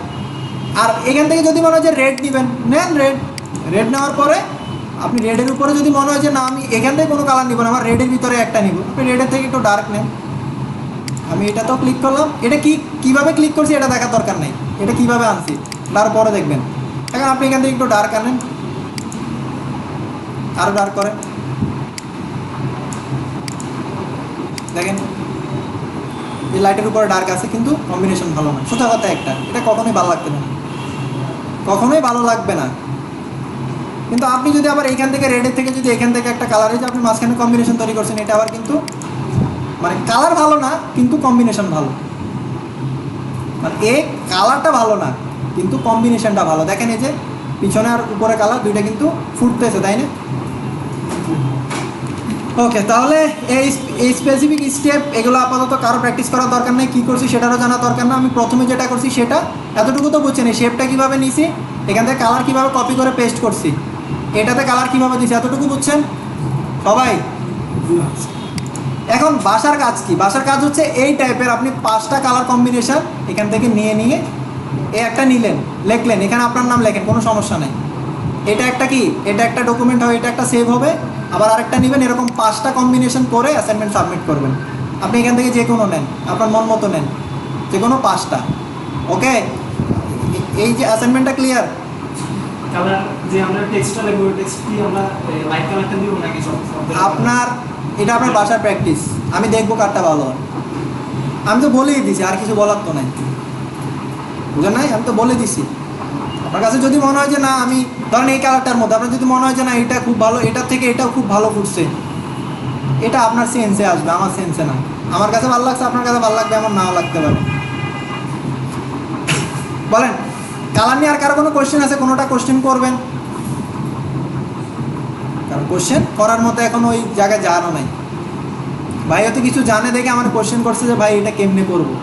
আর এখান থেকে যদি মনে হয় যে রেড নেবেন, নেন রেড। রেড নেওয়ার পরে আপনি রেডের উপরে যদি মনে হয় যে না আমি এখান থেকে কোনো কালার নিব না, আমার রেডের ভিতরে একটা নিব, আপনি রেডের থেকে একটু ডার্ক নেন। আমি এটাতেও ক্লিক করলাম। এটা কীভাবে ক্লিক করছি এটা দেখার দরকার নেই, এটা কীভাবে আনছি তারপরে দেখবেন। এখন আপনি এখান থেকে একটু ডার্ক আনেন, আরও ডার্ক করেন, দেখেন এই লাইটের উপরে ডার্ক আছে, কিন্তু কম্বিনেশন ভালো না। সোজা কথা একটা, এটা কখনোই ভালো লাগবে না, কখনোই ভালো লাগবে না। কিন্তু আপনি যদি আবার এইখান থেকে রেডের থেকে যদি এখান থেকে একটা কালার, এই যে আপনি মাঝখানে কম্বিনেশন তৈরি করছেন, এটা আবার কিন্তু মানে কালার ভালো না, কিন্তু কম্বিনেশন ভালো। মানে এই কালারটা ভালো না, কিন্তু কম্বিনেশনটা ভালো। দেখেন এই যে পিছনে আর উপরে কালার দুইটা কিন্তু ফুটতেছে, তাই না? ওকে, তাহলে এই স্পেসিফিক স্টেপ এগুলো আপাতত কারো প্র্যাকটিস করার দরকার নেই। কী করছি সেটারও জানা দরকার না। আমি প্রথমে যেটা করছি সেটা এতটুকু তো বুঝছেন, এই শেপটা কীভাবে নিছি, এখান থেকে কালার কীভাবে কপি করে পেস্ট করছি, এটাতে কালার কীভাবে দিছি, এতটুকু বুঝছেন সবাই? এখন বাসার কাজ কি? বাসার কাজ হচ্ছে এই টাইপের আপনি 5টা কালার কম্বিনেশন এখান থেকে নিয়ে এই একটা নিলেন, লিখলেন, এখানে আপনার নাম লেখেন, কোনো সমস্যা নেই। এটা একটা কি, এটা একটা ডকুমেন্ট হবে, এটা একটা সেভ হবে, আবার আরেকটা নেবেন, এরকম 5টা কম্বিনেশন করে অ্যাসাইনমেন্ট সাবমিট করবেন। আপনি এখান থেকে যে কোনো নেন, আপনার মন মতো নেন, যে কোনো 5টা। ওকে, এই যে অ্যাসাইনমেন্টটা ক্লিয়ার? কালার যে আমরা টেক্সটটা লিখব, টেক্সট কি আমরা লাইট কালারটা দিব নাকি সব? এটা আপনার বাসার প্র্যাকটিস, আমি দেখবো কারটা ভালো হয়। আমি তো বলেই দিছি, আর কিছু বলার তো নাই, বুঝলেন নাই? আমি তো বলে দিছি। আপনার কাছে যদি মনে হয় যে না, আমি ধরেন এই কালারটার মধ্যে আপনার যদি মনে হয় যে না এটা খুব ভালো, এটার থেকে এটাও খুব ভালো ফুটছে, এটা আপনার সেন্সে আসবে, আমার সেন্সে না। আমার কাছে ভালো লাগছে, আপনার কাছে ভালো লাগবে, এমন নাও লাগতে পারে। বলেন, কালার নিয়ে আর কারো কোনো কোয়েশ্চেন আছে? কোনোটা কোয়েশ্চেন করবেন? কারণ কোশ্চেন করার মতো এখন ওই জায়গায় যাওয়ানো নাই। ভাই হয়তো কিছু জানে দেখে আমার কোশ্চেন করছে যে ভাই এটা কেমনে করবো,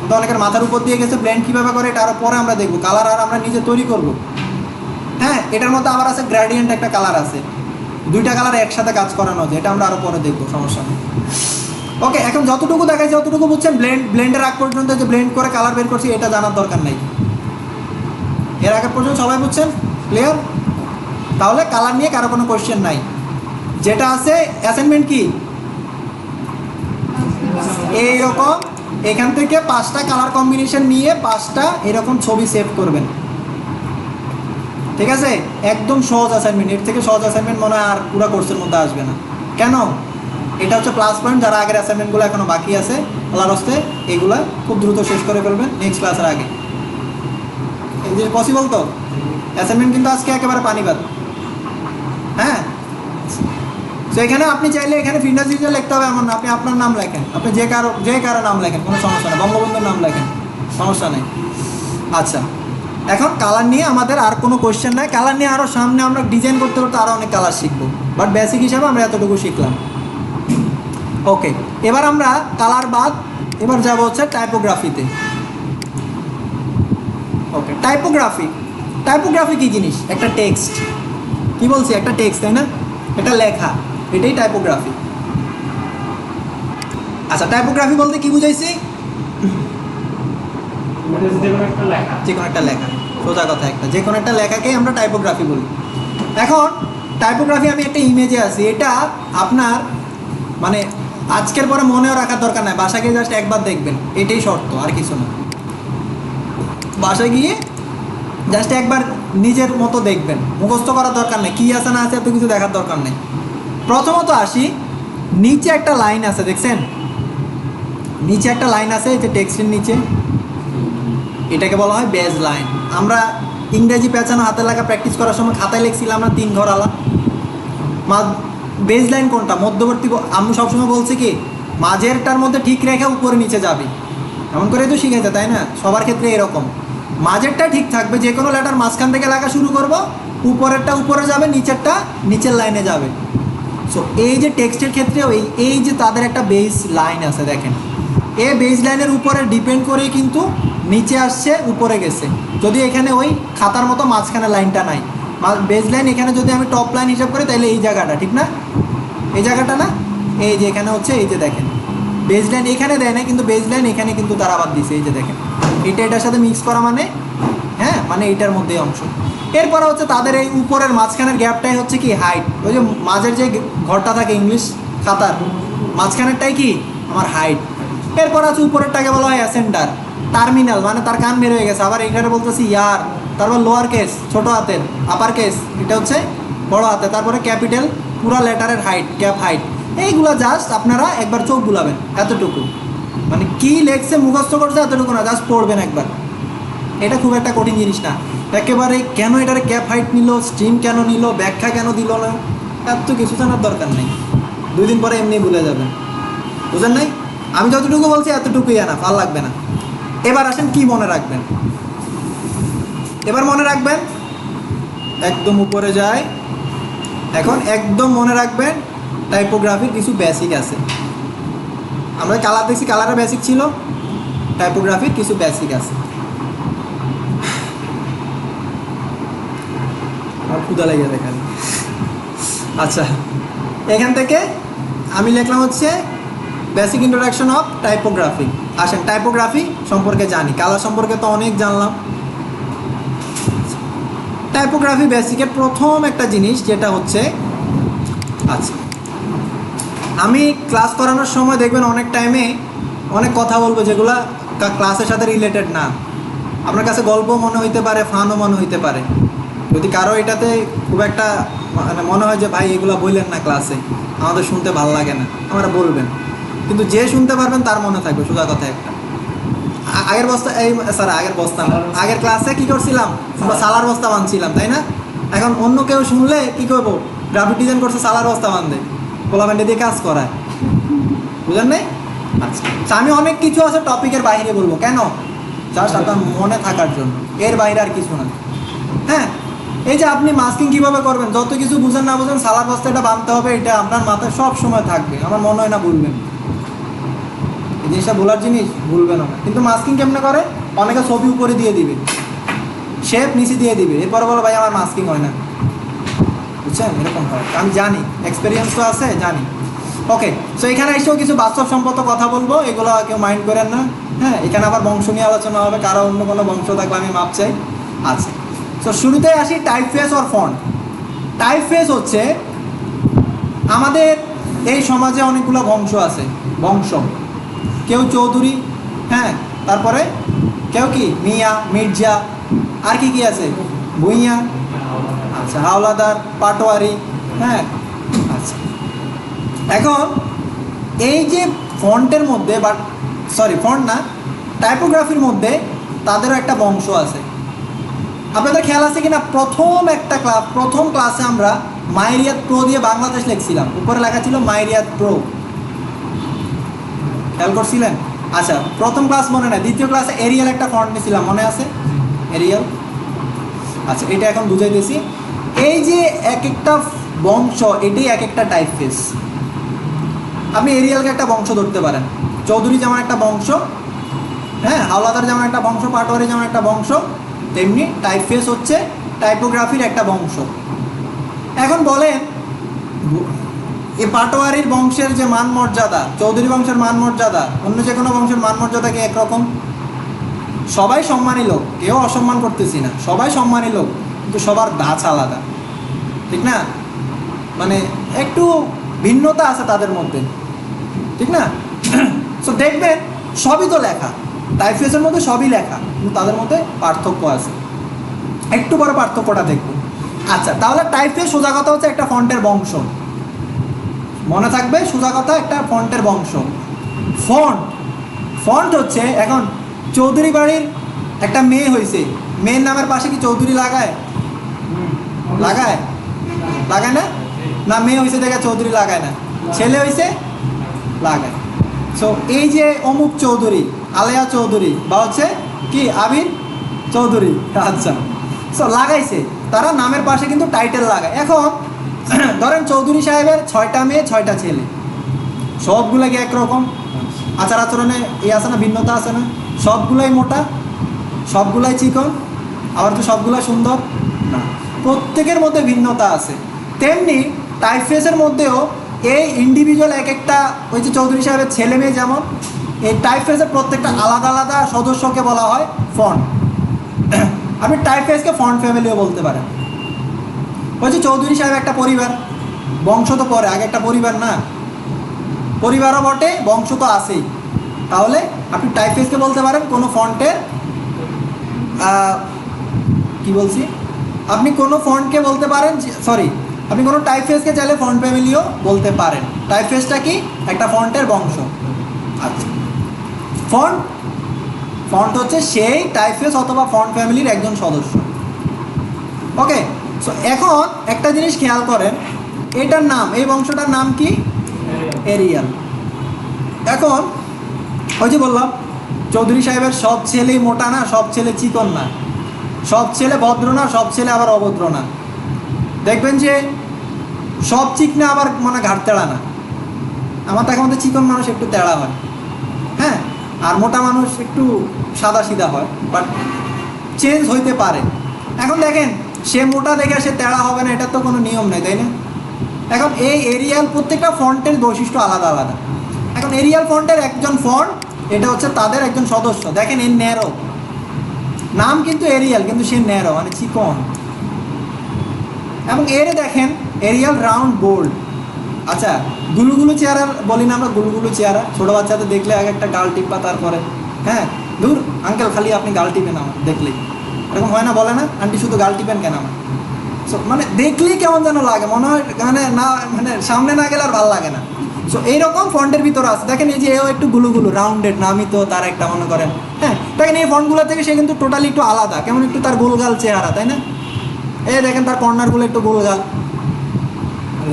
তো অনেকের মাথার উপর দিয়ে গেছে। ব্লেন্ড কীভাবে করে এটা আরও পরে আমরা দেখবো, কালার আর আমরা নিজে তৈরি করব। হ্যাঁ, এটার মধ্যে আবার আছে গ্রেডিয়েন্ট, একটা কালার আছে, দুইটা কালার একসাথে কাজ করানো যায়, এটা আমরা আরও পরে দেখবো, সমস্যা নেই। ওকে, এখন যতটুকু দেখাচ্ছি যতটুকু বুঝছেন। ব্লেন্ডের আগ পর্যন্ত যে ব্লেন্ড করে কালার বের করছি এটা জানার দরকার নাই। এর আগে পর্যন্ত সবাই বুঝছেন? ক্লিয়ার? তাহলে কালার নিয়ে কারো কোনো কোশ্চেন নাই। যেটা আছে অ্যাসাইনমেন্ট কি এইরকম, এখান থেকে 5টা কালার কম্বিনেশন নিয়ে 5টা এরকম ছবি সেভ করবেন। ঠিক আছে, একদম সহজ অ্যাসাইনমেন্ট, এর থেকে সহজ অ্যাসাইনমেন্ট মনে হয় আর পুরো কোর্সের মধ্যে আসবে না। কেন? এটা হচ্ছে প্লাস পয়েন্ট, যারা আগের অ্যাসাইনমেন্টগুলো এখনো বাকি আছে আল্লাহর হস্তে এগুলো খুব দ্রুত শেষ করে ফেলবেন নেক্সট ক্লাসের আগে। এই যে পসিবল তো, অ্যাসাইনমেন্ট কিন্তু আজকে একেবারে পানিবাদ। হ্যাঁ, তো এখানে আপনি চাইলে এখানে ফিটনেস ডিজিটাল লিখতে হবে এমন না, আপনি আপনার নাম লেখেন, আপনি যে কারো নাম লেখেন, কোনো সমস্যা নেই, বঙ্গবন্ধুর নাম লেখেন, সমস্যা নেই। আচ্ছা, এখন কালার নিয়ে আমাদের আর কোনো কোয়েশ্চেন নাই। কালার নিয়ে আরও সামনে আমরা ডিজাইন করতে করতে আরও অনেক কালার শিখবো, বাট বেসিক হিসাবে আমরা এতটুকু শিখলাম। ওকে, এবার আমরা কালার বাদ এবার যাব হচ্ছে টাইপোগ্রাফিতে। ওকে, টাইপোগ্রাফি কী জিনিস? একটা টেক্সট, কি বলছি, একটা টেক্সট, তাই না? এটা লেখা, এটাই টাইপোগ্রাফি। আচ্ছা, টাইপোগ্রাফি বলতে কি বুঝাইছি? যে কোনো একটা লেখা, যে কোনো একটা লেখা, সোজা কথা, যে কোনো একটা লেখাকেই আমরা টাইপোগ্রাফি বলি। এখন টাইপোগ্রাফি আমি একটা ইমেজে আছি, এটা আপনার মানে আজকের পরে মনেও রাখার দরকার নাই, বাসায় গিয়ে জাস্ট একবার দেখবেন, এটাই শর্ত, আর কিছু না। বাসায় গিয়ে জাস্ট একবার নিজের মতো দেখবেন, মুখস্থ করার দরকার নেই, কী আছে না আছে এত কিছু দেখার দরকার নেই। প্রথমত আসি, নিচে একটা লাইন আছে, দেখছেন? নিচে একটা লাইন আছে, এই যে টেক্সটের নিচে, এটাকে বলা হয় বেজ লাইন। আমরা ইংরেজি পেঁচানো হাতে লেখা প্র্যাকটিস করার সময় খাতায় লিখছিলাম না 3 ঘর আলা। বেজ লাইন কোনটা? মধ্যবর্তী। আমি সবসময় বলছি কি, মাঝেরটার মধ্যে ঠিক রেখে উপরে নিচে যাবে, এমন করেই তো শিখেছে, তাই না? সবার ক্ষেত্রে এরকম, মাঝেরটা ঠিক থাকবে, যে কোনো লেটার মাঝখান থেকে লেখা শুরু করব, উপরেরটা উপরে যাবে, নিচেরটা নিচের লাইনে যাবে। সো এই যে টেক্সটের ক্ষেত্রেও এই যে তাদের একটা বেস লাইন আছে, দেখেন, এই বেস লাইনের উপরে ডিপেন্ড করেই কিন্তু নিচে আসছে, উপরে গেছে। যদি এখানে ওই খাতার মতো মাঝখানে লাইনটা নাই, বেস লাইন এখানে যদি আমি টপ লাইন হিসাব করি, তাহলে এই জায়গাটা, ঠিক না? এই জায়গাটা না, এই যে এখানে হচ্ছে, এই যে দেখেন বেস লাইন এখানে দেয় না, কিন্তু বেস লাইন এখানে কিন্তু তারা আবার দিছে, এই যে দেখেন, এটার সাথে মিক্স করা মানে, হ্যাঁ, মানে এইটার মধ্যেই অংশ। এরপরে হচ্ছে তাদের এই উপরের মাঝখানের গ্যাপটাই হচ্ছে কি হাইট, ওই যে মাঝের যে ঘরটা থাকে ইংলিশ খাতার মাঝখানেরটাই কি আমার হাইট। এরপর আছে উপরেরটাকে বলা হয় অ্যাসেন্ডার, টার্মিনাল, মানে তার কান বের হয়ে গেছে, আবার এখানে বলতেছি ইয়ার, তারপর লোয়ার কেস ছোটো হাতের, আপার কেস এটা হচ্ছে বড় হাতে, তারপরে ক্যাপিটাল পুরা লেটারের হাইট, ক্যাপ হাইট। এইগুলো জাস্ট আপনারা একবার চোখ বুলাবেন, এতটুকু, মানে কি লেখছে মুখস্থ করছে এতটুকু না, জাস্ট পড়বেন একবার। এটা খুব একটা কঠিন জিনিস না একেবারে। কেন এটার ক্যাপ হাইট নিল, স্ট্রিম কেন নিল, ব্যাখ্যা কেন দিল না, এত কিছু জানার দরকার নেই, 2 দিন পরে এমনি ভুলে যাবেন, বুঝেন নাই? আমি যতটুকু বলছি এতটুকুই আনা, ভাল লাগবে না। এবার আসেন কি মনে রাখবেন। এবার মনে রাখবেন, একদম উপরে যায়, এখন একদম মনে রাখবেন টাইপোগ্রাফির কিছু বেসিক আছে। আমরা কালার দেখছি, কালারের বেসিক ছিল, টাইপোগ্রাফির কিছু বেসিক আছে। আর ক্ষুধা লেগে দেখান। আচ্ছা, এখান থেকে আমি লিখলাম হচ্ছে বেসিক ইন্ট্রোডাকশন অফ টাইপোগ্রাফি। আসেন টাইপোগ্রাফি সম্পর্কে জানি, কালার সম্পর্কে তো অনেক জানলাম। টাইপোগ্রাফি বেসিকের প্রথম একটা জিনিস যেটা হচ্ছে, আচ্ছা, আমি ক্লাস করানোর সময় দেখবেন অনেক টাইমে অনেক কথা বলবো যেগুলো ক্লাসের সাথে রিলেটেড না, আপনার কাছে গল্প মনে হইতে পারে, ফানও মনে হইতে পারে। যদি কারো এটাতে খুব একটা মানে মনে হয় যে ভাই এগুলো বললেন না ক্লাসে, আমাদের শুনতে ভালো লাগে না, আমরা বলবেন, কিন্তু যে শুনতে পারবেন তার মনে থাকবে, সোজা কথা একটা। আগের বস্তা, এই স্যার আগের বস্তা না, আগের ক্লাসে কী করছিলাম আমরা, সালার বস্তা বাঁধছিলাম, তাই না? এখন অন্য কেউ শুনলে কী করবো, গ্রাফিক ডিজাইন করছে সালার বস্তা বাঁধে, পোলামেন্টে দিয়ে কাজ করায়, বুঝলেন নাই? আচ্ছা, আমি অনেক কিছু আছে টপিকের বাইরে বলবো, কেন? জাস্ট আপনার মনে থাকার জন্য, এর বাইরে আর কিছু না। হ্যাঁ, এই যে আপনি মাস্কিং কিভাবে করবেন, যত কিছু বুঝেন না বুঝেন সালার বস্তাটা বাঁধতে হবে, এটা আপনার মাথায় সব সময় থাকবে, আমার মনে হয় না ভুলবেন। এই জিনিসটা ভুলার জিনিস, ভুলবেন না। কিন্তু মাস্কিং কেমনে করে, অনেকে ছবি উপরে দিয়ে দিবে, শেপ নিচে দিয়ে দিবে, এরপরে বলো ভাই আমার মাস্কিং হয় না, বুঝছেন? এরকম হয়, আমি জানি, এক্সপিরিয়েন্স তো আছে, জানি। ওকে, সো এখানে এসেও কিছু বাস্তবসম্মত কথা বলবো, এগুলো কেউ মাইন্ড করেন না। হ্যাঁ, এখানে আবার বংশ নিয়ে আলোচনা হবে, কারো অন্য কোনো বংশ থাকলে আমি মাপ চাই। আচ্ছা, সো শুরুতে আসি টাইপফেস অর ফন্ট। টাইপফেস হচ্ছে আমাদের এই সমাজে অনেকগুলো বংশ আছে, বংশ। কেউ চৌধুরী, হ্যাঁ, তারপরে কেউ কি মিয়া, মির্জা, আর কি কি আছে, ভুইয়া, আচ্ছা, হাওলাদার, পাটোয়ারি, হ্যাঁ। আচ্ছা, এখন এই যে ফন্টের মধ্যে, বা সরি ফন্ট না, টাইপোগ্রাফির মধ্যে তাদেরও একটা বংশ আছে। আপনাদের খেয়াল আছে কিনা, প্রথম ক্লাসে আমরা মাইরিয়াত প্রো দিয়ে বাংলাদেশ লিখছিলাম, উপরে লেখা ছিল মাইরিয়াত প্রো, খেয়াল করছিলেন? আচ্ছা, প্রথম ক্লাস মনে নাই, দ্বিতীয় ক্লাসে এরিয়াল একটা ফন্ট নিয়েছিলাম, মনে আছে? এরিয়াল। আচ্ছা, এটা এখন বুঝাইতেছি। এই যে এক একটা বংশ, এটাই এক একটা টাইপফেস। আপনি এরিয়ালকে একটা বংশ ধরতে পারেন, চৌধুরী যেমন একটা বংশ, হ্যাঁ, হাওলাদার যেমন একটা বংশ, পাটোয়ারি যেমন একটা বংশ, তেমনি টাইপফেস হচ্ছে টাইপোগ্রাফির একটা বংশ। এখন বলেন, এই পাটোয়ারির বংশের যে মান মর্যাদা, চৌধুরী বংশের মান মর্যাদা, অন্য যে কোনো বংশের মান মর্যাদা কি একরকম? সবাই সম্মানী লোক, কেউ অসম্মান করতেছি না, সবাই সম্মানী লোক, কিন্তু সবার ধাঁচ আলাদা, ঠিক না? মানে একটু ভিন্নতা আছে তাদের মধ্যে, ঠিক না? সো দেখবেন সবই তো লেখা, টাইপফেসের মধ্যে সবই লেখা, কিন্তু তাদের মধ্যে পার্থক্য আছে। একটু বড় পার্থক্যটা দেখব। আচ্ছা, তাহলে টাইপফেস সোজা কথা হচ্ছে একটা ফন্টের বংশ, মনে থাকবে, সোজা কথা একটা ফন্টের বংশ। ফন্ট হচ্ছে, এখন চৌধুরী বাড়ির একটা মেয়ে হয়েছে, মেয়ের নামের পাশে কি চৌধুরী লাগায়? লাগায় না? না, মেয়ে হয়েছে দেখে চৌধুরী লাগায় না, ছেলে হয়েছে লাগায়। সো এই যে অমুক চৌধুরী, আলেয়া চৌধুরী, বা হচ্ছে কি আবির চৌধুরী, আচ্ছা, সো লাগাইছে, তারা নামের পাশে কিন্তু টাইটেল লাগায়। এখন ধরেন চৌধুরী সাহেবের 6টা মেয়ে 6টা ছেলে, সবগুলো কি একরকম? আচার আচরণে আছে না, ভিন্নতা আছে না? সবগুলাই মোটা, সবগুলাই চিকন, আবার তো সবগুলাই সুন্দর না, প্রত্যেকের মধ্যে ভিন্নতা আছে। তেমনি টাইপফেসের মধ্যেও এই ইন্ডিভিজুয়াল এক একটা, ওই যে চৌধুরী সাহেবের ছেলে মেয়ে যেমন, এই টাইপফেসের প্রত্যেকটা আলাদা আলাদা সদস্যকে বলা হয় ফন্ট। আপনি টাইপফেসকে ফন্ট ফ্যামিলিও বলতে পারেন। ওই যে চৌধুরী সাহেব একটা পরিবার, বংশ তো পরে, আগে একটা পরিবার না, পরিবারও বটে, বংশ তো আছেই। তাহলে আপনি টাইপফেসকে বলতে পারেন কোনো ফন্টের, কি বলছি, আপনি কোনো ফন্টকে বলতে পারেন, সরি, আপনি কোনো টাইপফেসকে চাইলে ফন্ট ফ্যামিলিও বলতে পারেন। টাইপফেসটা কি? একটা ফন্টের বংশ। আচ্ছা, ফন্ট হচ্ছে সেই টাইপফেস অথবা ফন্ট ফ্যামিলির একজন সদস্য। ওকে, সো এখন একটা জিনিস খেয়াল করেন, এটার নাম, এই বংশটার নাম কি? এরিয়াল। এখন ওই যে বললাম, চৌধুরী সাহেবের সব ছেলেই মোটা না, সব ছেলে চিকন না, সব ছেলে ভদ্র না, সব ছেলে আবার অভদ্র না। দেখবেন যে সব চিকনা আবার মানে ঘাট তেড়া না। আমার তাকে মধ্যে চিকন মানুষ একটু তেড়া হয়, হ্যাঁ, আর মোটা মানুষ একটু সাদা সিধা হয়, বাট চেঞ্জ হইতে পারে। এখন দেখেন, সে মোটা দেখে সে তেড়া হবে না, এটার তো কোনো নিয়ম নেই, তাই না? এখন এই এরিয়াল, প্রত্যেকটা ফন্টের বৈশিষ্ট্য আলাদা আলাদা। এখন এরিয়াল ফন্টের একজন ফন্ট, এটা হচ্ছে তাদের একজন সদস্য। দেখেন এর ন্যারো, নাম কিন্তু এরিয়াল, কিন্তু সে ন্যারো মানে চিকন। এবং এর দেখেন এরিয়াল রাউন্ড বোল্ড। আচ্ছা, গুলুগুলু চেহারা বলি না আমরা, গুলুগুলু চেহারা, ছোটো বাচ্চাদের দেখলে এক একটা গাল টিপা, তারপরে হ্যাঁ, দূর আঙ্কেল খালি আপনি গাল টিপেন আমার দেখলেই, এরকম হয় না? বলে না আন্টি শুধু গাল টিপেন কেন আমার? সো মানে দেখলেই কেমন যেন লাগে, মনে হয় মানে না, মানে সামনে না গেলে আর ভালো লাগে না। সো এইরকম ফন্টের ভিতরে আছে। দেখেন এই যে এও একটু গুলুগুলু রাউন্ডেড, নামই তো তার একটা, মনে করেন, হ্যাঁ, দেখেন এই ফন্টগুলো থেকে সে কিন্তু টোটালি একটু আলাদা, কেমন একটু তার গোলগাল চেহারা, তাই না? এই দেখেন তার কর্নারগুলো একটু গোলগাল।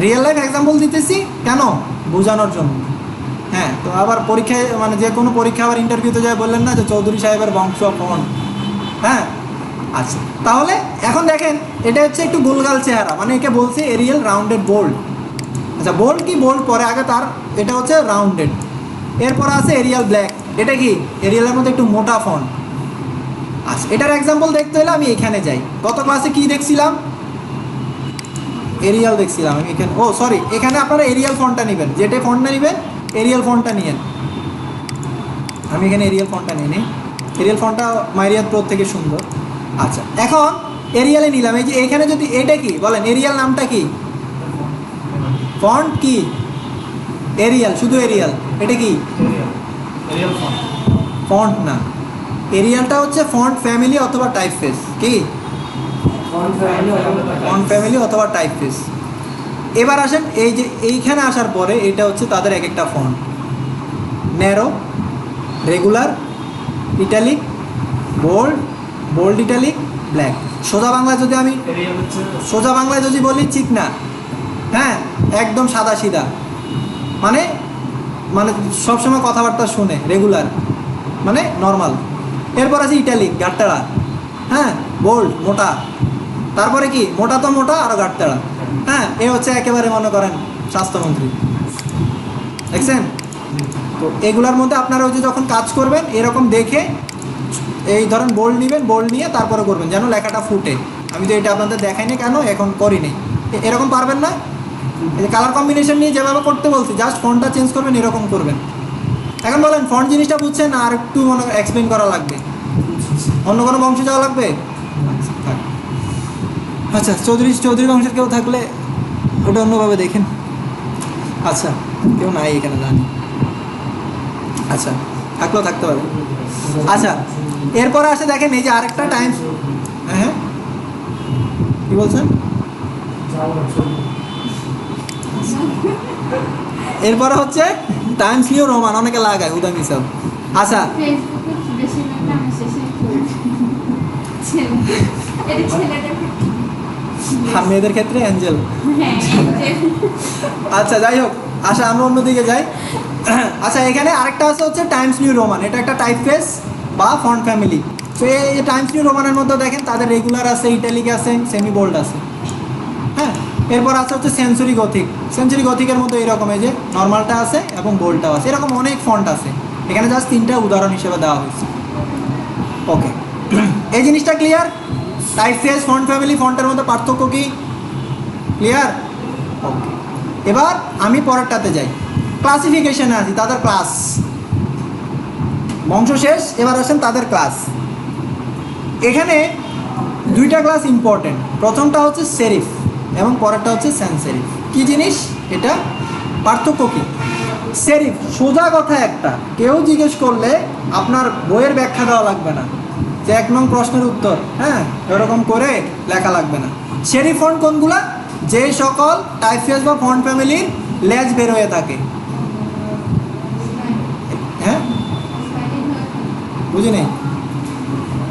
রিয়েল লাইফ এক্সাম্পল দিতেছি কেন? বোঝানোর জন্য। হ্যাঁ, তো আবার পরীক্ষায়, মানে যে কোনো পরীক্ষা আবার ইন্টারভিউতে যায় বললেন না যে চৌধুরী সাহেবের বংশ ফন্ট, হ্যাঁ, আচ্ছা, তাহলে এখন দেখেন এটা হচ্ছে একটু গোলগাল চেহারা, মানে একে বলছে এরিয়াল রাউন্ডেড বোল্ড। আচ্ছা, বোল্ড কি বোল্ড পরে, আগে তার এটা হচ্ছে রাউন্ডেড। এরপর আছে এরিয়াল ব্ল্যাক, এটা কি এরিয়ালের মধ্যে একটু মোটা ফন্ট। আচ্ছা, এটার এক্সাম্পল দেখতে হলে আমি এখানে যাই। গত ক্লাসে কি দেখছিলাম? এরিয়াল দেখছিলাম আমি এখানে। ও সরি, এখানে আপনারা এরিয়াল ফন্টটা নেবেন, যেটা ফন্টটা নেবেন এরিয়াল ফন্টটা নিয়েন। আমি এখানে এরিয়াল ফন্টটা নিয়ে নিই। এরিয়াল ফন্টটা মাইরিয়াল প্রো থেকে সুন্দর। আচ্ছা, এখন এরিয়ালে নিলাম। এই যে এখানে যদি এটা কি বলেন, এরিয়াল নামটা কি? ফন্ট কি? এরিয়াল, শুধু এরিয়াল। এটা কি? Arial font. ফন্ট না, এরিয়ালটা হচ্ছে ফন্ট ফ্যামিলি অথবা টাইপফেস। কি? ফন্ট ফ্যামিলি অথবা টাইপফেস। এবার আসেন এই যে এইখানে আসার পরে এটা হচ্ছে তাদের এক একটা font. Narrow, regular, italic, bold, bold italic, black. সোজা বাংলায় যদি আমি এরিয়াল হচ্ছে সোজা বাংলায় যদি বলি চিকনা, হ্যাঁ, একদম সাদা সিধা, মানে মানে সবসময় কথাবার্তা শুনে। রেগুলার মানে নর্মাল। এরপর আছে ইটালিক, গাট্টাড়া, হ্যাঁ, বোল্ড মোটা, তারপরে কি মোটা তো মোটা আরও গাট্টাড়া, হ্যাঁ, এ হচ্ছে একেবারে মনে করেন স্বাস্থ্যমন্ত্রী। দেখছেন? তো এগুলোর মধ্যে আপনারা ওই যে যখন কাজ করবেন এরকম দেখে এই ধরেন বোল্ড নেবেন, বোল্ড নিয়ে তারপরে করবেন যেন লেখাটা ফুটে। আমি তো এটা আপনাদের দেখাইনি, কেন এখন করিনি। এরকম পারবেন না? এই যে কালার কম্বিনেশন নিয়ে যেভাবে করতে বলছি, জাস্ট ফন্টটা চেঞ্জ করবেন, এরকম করবেন। এখন বলেন ফন্ট জিনিসটা বুঝছেন, আর একটু মনে এক্সপ্লেন করা লাগবে? অন্য কোনো বংশ যাওয়া লাগবে? আচ্ছা, চৌধুরী বংশের কেউ থাকলে ওটা অন্যভাবে দেখেন। আচ্ছা, কেউ নাই এখানে, জানি। আচ্ছা, থাকলেও থাকতে পারে। আচ্ছা, এরপরে আসে দেখেন এই যে আরেকটা টাইম। হ্যাঁ, কি বলছেন? এরপরে হচ্ছে টাইমস নিউ রোমান, অনেকে লাগায় উদাম হিসাব। আচ্ছা, আর মেয়েদের ক্ষেত্রে অ্যাঞ্জেল। আচ্ছা, যাই হোক, আচ্ছা আমরা অন্যদিকে যাই। আচ্ছা, এখানে আরেকটা আছে হচ্ছে টাইমস নিউ রোমান, এটা একটা টাইপফেস বা ফন্ট ফ্যামিলি। তো এই টাইমস নিউ রোমানের মধ্যে দেখেন তাদের রেগুলার আছে, ইটালিক আছে, সেমি বোল্ড আছে, হ্যাঁ। এরপর আছে হচ্ছে সেঞ্চুরি গথিক। সেঞ্চুরি গথিকের মধ্যে এরকম এই যে নর্মালটা আছে এবং বোল্ডটাও আছে, এরকম অনেক ফন্ট আছে। এখানে জাস্ট 3টা উদাহরণ হিসেবে দেওয়া হয়েছে। ওকে, এই জিনিসটা ক্লিয়ার? টাইপফেস, ফন্ট ফ্যামিলি, ফন্টের মধ্যে পার্থক্য কি ক্লিয়ার? ওকে, এবার আমি পরেরটাতে যাই। ক্লাসিফিকেশনে আছি, তাদের ক্লাস। বংশ শেষ, এবার আসেন তাদের ক্লাস। এখানে 2টা ক্লাস ইম্পর্টেন্ট। প্রথমটা হচ্ছে সেরিফ এবং পরেরটা হচ্ছে স্যান্স সেরিফ। কী জিনিস এটা? পার্থক্য কী? সেরিফ সোজা কথা একটা, কেউ জিজ্ঞেস করলে আপনার বইয়ের ব্যাখ্যা দেওয়া লাগবে না, যে 1 নং প্রশ্নের উত্তর, হ্যাঁ, এরকম করে লেখা লাগবে না। সেরিফ ফন্ট কোনগুলা? যে সকল টাইপফেস বা ফন্ট ফ্যামিলির লেজ বের হয়ে থাকে। হ্যাঁ, বুঝি নেই?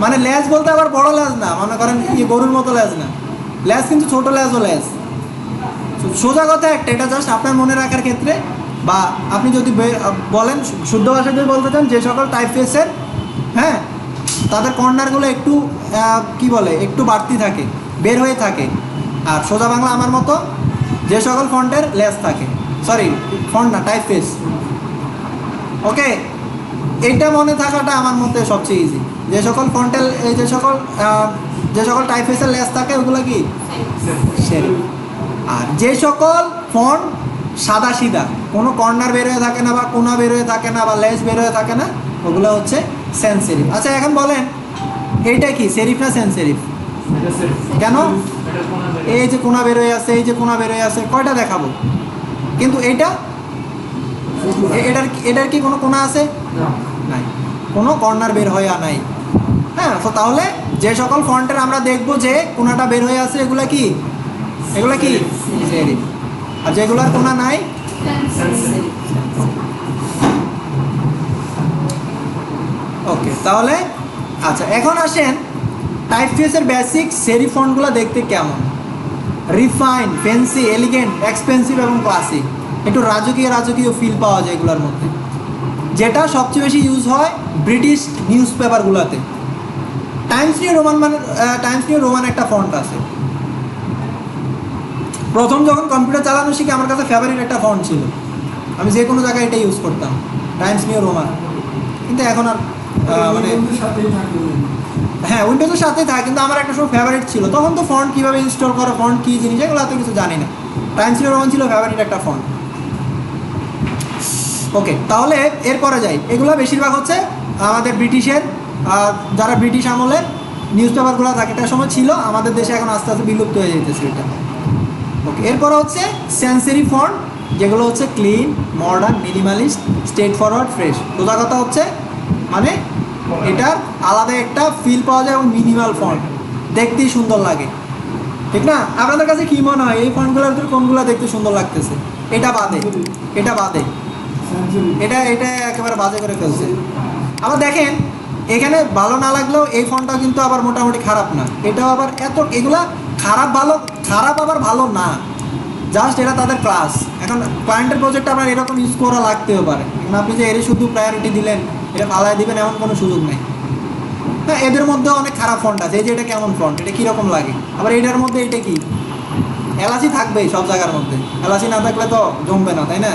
মানে লেজ বলতে আবার বড় লেজ না, মনে করেন এই গরুর মতো লেজ না, লেজ কিন্তু ছোট লেজও লেজ। সোজা কথা একটা, এটা জাস্ট আপনার মনে রাখার ক্ষেত্রে, বা আপনি যদি বলেন শুদ্ধ ভাষায় যদি বলতে চান, যে সকল টাইপফেসের, হ্যাঁ, তাদের কর্নারগুলো একটু কি বলে, একটু বাড়তি থাকে, বের হয়ে থাকে। আর সোজা বাংলা আমার মতো, যে সকল ফন্টের লেজ থাকে, সরি ফন্ট না, টাইপফেস। ওকে, এইটা মনে থাকাটা আমার মতে সবচেয়ে ইজি। যে সকল ফন্টের যে সকল টাইপফেসের লেজ থাকে ওগুলো কি সেরিফ। আর যে সকল ফন্ট সাদা সিধা, কোনো কর্নার বের হয়ে থাকে না, বা কোনা বের হয়ে থাকে না, বা লেজ বের হয়ে থাকে না, ওগুলো হচ্ছে সেন্স সেরিফ। আচ্ছা, এখন বলেন এইটা কি সেরিফ না সেন্স সেরিফ? কেন? এই যে কোনা বের হয়ে আছে, এই যে কোনা বের হয়ে আছে, কয়টা দেখাবো? কিন্তু এটার কি কোনো কোনা আছে? নাই, কোনো কর্নার বের হয়ে নাই, হ্যাঁ। তো তাহলে যে সকল ফন্টের আমরা দেখবো যে কোনাটা বের হয়ে আছে, এগুলা কি সেরিফ। আর যেগুলার কোনা নাই, ওকে। তাহলে আচ্ছা, এখন আসেন টাইপফেসের বেসিক সেরিফ ফন্টগুলো দেখতে কেমন? রিফাইন, ফ্যান্সি, এলিগেন্ট, এক্সপেন্সিভ এবং ক্লাসিক। একটু রাজকীয় ফিল পাওয়া যায় এগুলোর মধ্যে। যেটা সবচেয়ে বেশি ইউজ হয় ব্রিটিশ নিউজ পেপারগুলোতে, টাইমস নিউ রোমান মানে টাইমস নিউ রোমান একটা ফন্ট আছে। প্রথম যখন কম্পিউটার চালানো শিখে আমার কাছে ফেভারিট একটা ফন্ট ছিল, আমি যে কোনো জায়গায় এটা ইউজ করতাম, টাইমস নিউ রোমান। কিন্তু এখন আর মানে উইন্ডোজের সাথেই থাকবে। হ্যাঁ উইন্ডোজের সাথেই থাকে, কিন্তু আমার একটা সময় ফেভারিট ছিল। তখন তো ফন্ট কীভাবে ইনস্টল করে, ফন্ট কী জিনিস এগুলো তো কিছু জানি না। টাইমস নিউ রোমান ছিল ফেভারিট একটা ফন্ট। ওকে, তাহলে এরপরে যাই। এগুলো বেশিরভাগ হচ্ছে আমাদের ব্রিটিশের, যারা ব্রিটিশ আমলের নিউজ পেপারগুলো থাকে একটা সময় ছিল, আমাদের দেশে এখন আস্তে আস্তে বিলুপ্ত হয়ে যেতেছে এটা। ওকে, এরপরে হচ্ছে সেন্সারি ফন্ট, যেগুলো হচ্ছে clean, modern, minimalist, straight forward, fresh. সোজা কথা হচ্ছে মানে এটার আলাদা একটা ফিল পাওয়া যায় এবং মিনিমাল ফন্ট, দেখতেই সুন্দর লাগে, ঠিক না? আপনাদের কাছে কী মনে হয় এই ফন্টগুলোর ভিতরে কোনগুলো দেখতে সুন্দর লাগতেছে? এটা বাদে, এটা বাদে, এটা এটা একেবারে বাজে করে ফেলছে। আবার দেখেন এখানে ভালো না লাগলেও এই ফন্টটাও কিন্তু আবার মোটামুটি খারাপ না, এটাও আবার এত, এগুলা খারাপ ভালো, খারাপ আবার ভালো না, জাস্ট এটা তাদের ক্লাস। এখন ক্লায়েন্টের প্রজেক্টটা আপনার এরকম ইউজ করা লাগতেও পারে, এখন আপনি যে এর শুধু প্রায়োরিটি দিলেন, এটা ফালাই দিবেন এমন কোনো সুযোগ নেই। হ্যাঁ, এদের মধ্যে অনেক খারাপ ফন্ট আছে। এই যে এটা কেমন ফন্ট, এটা কীরকম লাগে। আবার এটার মধ্যে এটা কি, এলাচি থাকবেই সব জায়গার মধ্যে, এলাচি না থাকলে তো জমবে না, তাই না?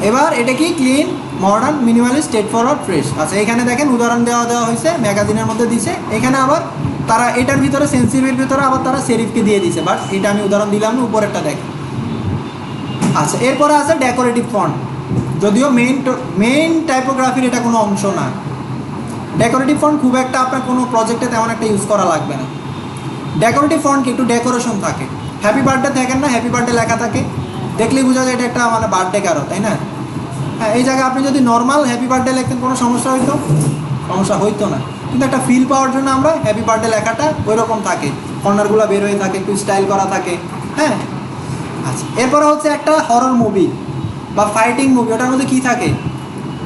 এবার এটা কি clean, modern, minimalist, straight forward, fresh. আচ্ছা, এখানে দেখেন উদাহরণ দেওয়া হয়েছে, ম্যাগাজিনের মধ্যে দিছে। এখানে আবার তারা এটার ভিতরে সেন্সিটিভের ভিতরে আবার তারা সেরিফকে দিয়ে দিছে, বাট এটা আমি উদাহরণ দিলাম না, উপরেরটা দেখেন। আচ্ছা, এরপরে আছে ডেকোরেটিভ ফন্ট, যদিও মেইন টাইপোগ্রাফির এটা কোনো অংশ না। ডেকোরেটিভ ফন্ট খুব একটা আপনার কোনো প্রজেক্টে তেমন একটা ইউজ করা লাগবে না। ডেকোরেটিভ ফন্ট কি একটু ডেকোরেশন থাকে। হ্যাপি বার্থডে দেখেন না, হ্যাপি বার্থডে লেখা থাকে, দেখলেই বোঝা যায় এটা একটা মানে বার্থডে কারো, তাই না? হ্যাঁ, এই জায়গায় আপনি যদি নর্মাল হ্যাপি বার্থডে লিখতেন কোনো সমস্যা হইতো না, কিন্তু একটা ফিল পাওয়ার জন্য আমরা হ্যাপি বার্থডে লেখাটা ওই রকম থাকে, কর্নারগুলো বের হয়ে থাকে, একটু স্টাইল করা থাকে। হ্যাঁ, আচ্ছা, এরপরে হচ্ছে একটা হরর মুভি বা ফাইটিং মুভি, ওটার মধ্যে কী থাকে,